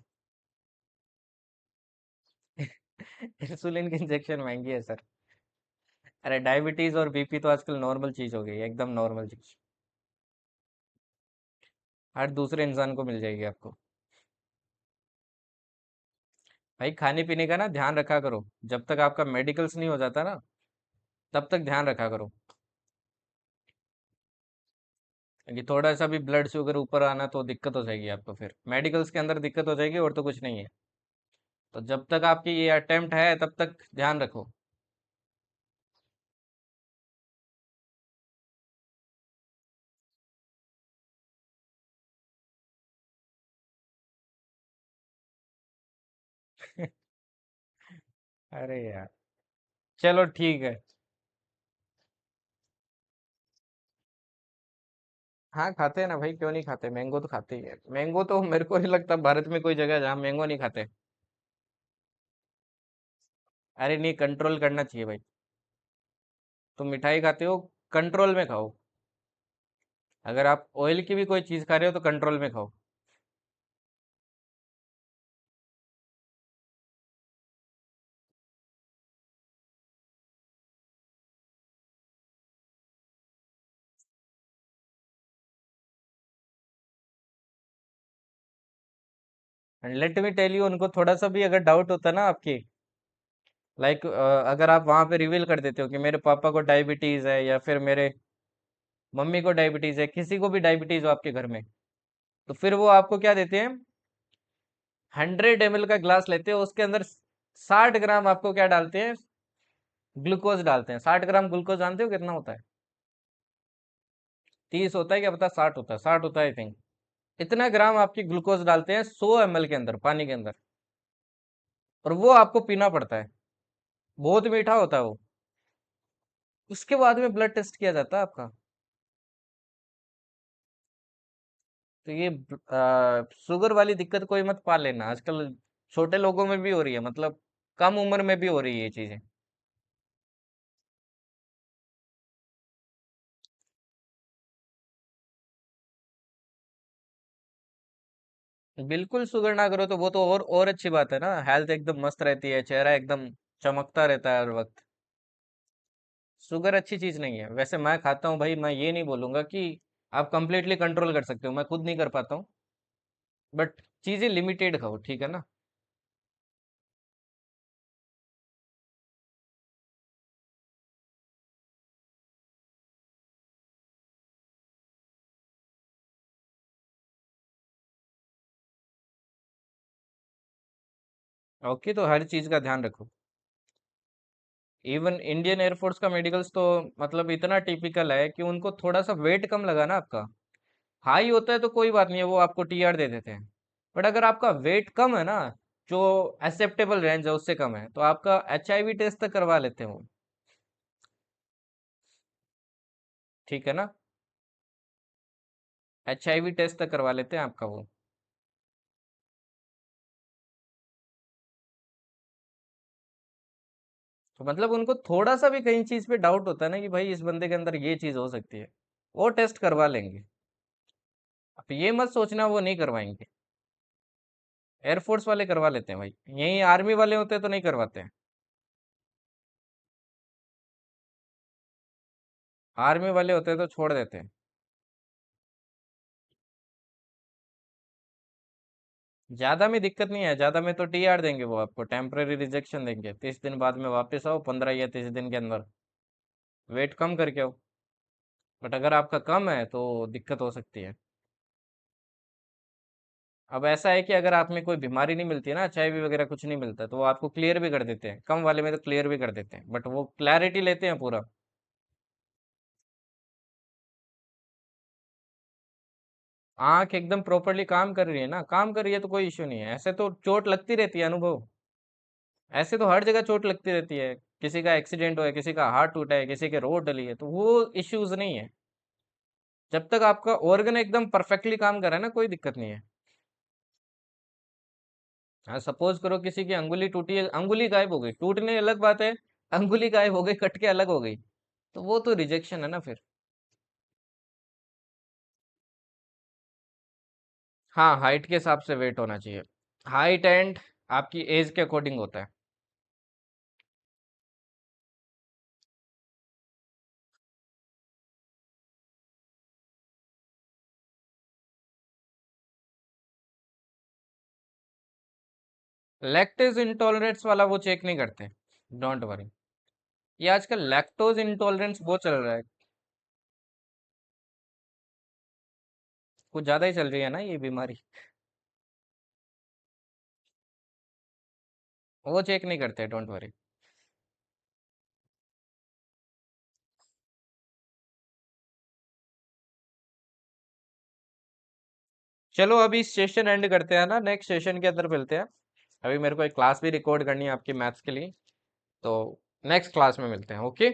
इंसुलिन की इंजेक्शन महंगी है सर। अरे डायबिटीज और बीपी तो आजकल नॉर्मल चीज हो गई है, एकदम नॉर्मल चीज। हर दूसरे इंसान को मिल जाएगी आपको। भाई खाने पीने का ना ध्यान रखा करो, जब तक आपका मेडिकल्स नहीं हो जाता ना, तब तक ध्यान रखा करो। कि थोड़ा सा भी ब्लड शुगर ऊपर आना तो दिक्कत हो जाएगी आपको, फिर मेडिकल्स के अंदर दिक्कत हो जाएगी, और तो कुछ नहीं है। तो जब तक आपकी ये अटेम्प्ट है तब तक ध्यान रखो। अरे यार, चलो ठीक है। हाँ खाते हैं ना भाई, क्यों नहीं खाते, मैंगो तो खाते ही है। मैंगो तो मेरे को नहीं लगता भारत में कोई जगह है जहाँ मैंगो नहीं खाते। अरे नहीं, कंट्रोल करना चाहिए भाई। तुम मिठाई खाते हो, कंट्रोल में खाओ। अगर आप ऑयल की भी कोई चीज खा रहे हो तो कंट्रोल में खाओ। And let me tell you, उनको थोड़ा सा भी अगर डाउट होता है ना आपकी, लाइक अगर आप वहां पे रिवील कर देते हो कि मेरे पापा को डायबिटीज है या फिर मेरे मम्मी को डायबिटीज है, किसी को भी डायबिटीज हो आपके घर में, तो फिर वो आपको क्या देते हैं, 100 ml का ग्लास लेते हैं, उसके अंदर 60 ग्राम आपको क्या डालते हैं, ग्लूकोज डालते हैं। 60 ग्राम ग्लूकोज जानते हो कितना होता है? 30 होता है, क्या पता 60 होता है, 60 होता है आई थिंक। इतना ग्राम आपकी ग्लूकोज डालते हैं 100 ml के अंदर, पानी के अंदर, और वो आपको पीना पड़ता है। बहुत मीठा होता है वो। उसके बाद में ब्लड टेस्ट किया जाता है आपका। तो ये शुगर वाली दिक्कत कोई मत पा लेना, आजकल छोटे लोगों में भी हो रही है, मतलब कम उम्र में भी हो रही है ये चीजें। बिल्कुल शुगर ना करो तो वो तो और अच्छी बात है ना, हेल्थ एकदम मस्त रहती है, चेहरा एकदम चमकता रहता है हर वक्त। शुगर अच्छी चीज नहीं है, वैसे मैं खाता हूँ भाई, मैं ये नहीं बोलूंगा कि आप कंप्लीटली कंट्रोल कर सकते हो, मैं खुद नहीं कर पाता हूँ, बट चीजें लिमिटेड खाओ, ठीक है ना। ओके, तो हर चीज का ध्यान रखो। इवन इंडियन एयरफोर्स का मेडिकल्स तो मतलब इतना टिपिकल है कि उनको थोड़ा सा वेट कम लगा ना आपका, हाई होता है तो कोई बात नहीं है, वो आपको टीआर दे देते हैं। बट अगर आपका वेट कम है ना, जो एक्सेप्टेबल रेंज है उससे कम है, तो आपका एचआईवी टेस्ट तक करवा लेते हैं वो। ठीक है ना, एचआईवी टेस्ट तक करवा लेते हैं आपका वो। तो मतलब उनको थोड़ा सा भी कहीं चीज पे डाउट होता है ना कि भाई इस बंदे के अंदर ये चीज हो सकती है, वो टेस्ट करवा लेंगे। अब ये मत सोचना वो नहीं करवाएंगे। एयरफोर्स वाले करवा लेते हैं भाई, यही आर्मी वाले होते हैं तो नहीं करवाते हैं। आर्मी वाले होते हैं तो छोड़ देते हैं। ज्यादा में दिक्कत नहीं है, ज्यादा में तो टीआर देंगे, वो आपको टेम्पररी रिजेक्शन देंगे, 30 दिन बाद में वापस आओ, 15 या 30 दिन के अंदर वेट कम करके आओ। बट अगर आपका कम है तो दिक्कत हो सकती है। अब ऐसा है कि अगर आप में कोई बीमारी नहीं मिलती है ना, एचआईवी वगैरह कुछ नहीं मिलता, तो वो आपको क्लियर भी कर देते हैं, कम वाले में तो क्लियर भी कर देते हैं, बट वो क्लैरिटी लेते हैं पूरा। आंख एकदम प्रॉपरली काम कर रही है ना, काम कर रही है तो कोई इश्यू नहीं है, ऐसे तो चोट लगती रहती है अनुभव, ऐसे तो हर जगह चोट लगती रहती है। किसी का एक्सीडेंट हुआ है, किसी का हाथ टूटा है, किसी के रोड डली है, तो वो इश्यूज नहीं है। जब तक आपका ऑर्गन एकदम परफेक्टली काम कर रहा है ना, कोई दिक्कत नहीं है। हाँ, सपोज करो किसी की अंगुली टूटी है, अंगुली गायब हो गई, टूटने अलग बात है, अंगुली गायब हो गई, कट के अलग हो गई, तो वो तो रिजेक्शन है ना फिर। हाँ, हाइट के हिसाब से वेट होना चाहिए। हाइट एंड आपकी एज के अकॉर्डिंग होता है। लैक्टेज इंटॉलरेंस वाला वो चेक नहीं करते, डोंट वरी। ये आजकल लैक्टोज इंटॉलरेंस बहुत चल रहा है, कुछ ज्यादा ही चल रही है ना ये बीमारी। वो चेक नहीं करते, डोंट वरी। चलो अभी सेशन एंड करते हैं ना, नेक्स्ट सेशन के अंदर मिलते हैं। अभी मेरे को एक क्लास भी रिकॉर्ड करनी है आपकी मैथ्स के लिए, तो नेक्स्ट क्लास में मिलते हैं, ओके।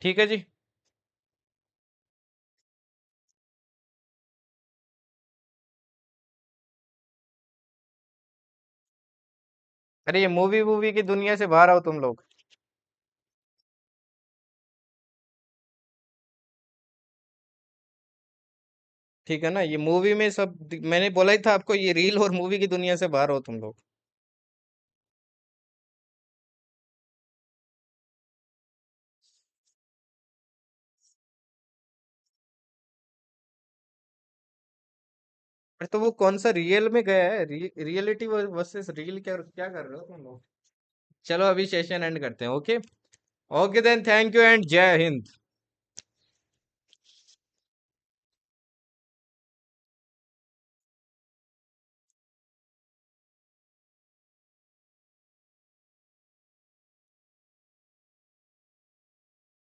ठीक है जी। अरे ये मूवी वूवी की दुनिया से बाहर आओ तुम लोग। ठीक है ना, ये मूवी में सब मैंने बोला ही था आपको, ये रील और मूवी की दुनिया से बाहर हो तुम लोग। अरे तो वो कौन सा रियल में गया है, रियलिटी वर्सेस रील, क्या क्या कर रहे हो तुम लोग? चलो अभी सेशन एंड करते हैं, okay. Okay then, thank you and जय हिंद।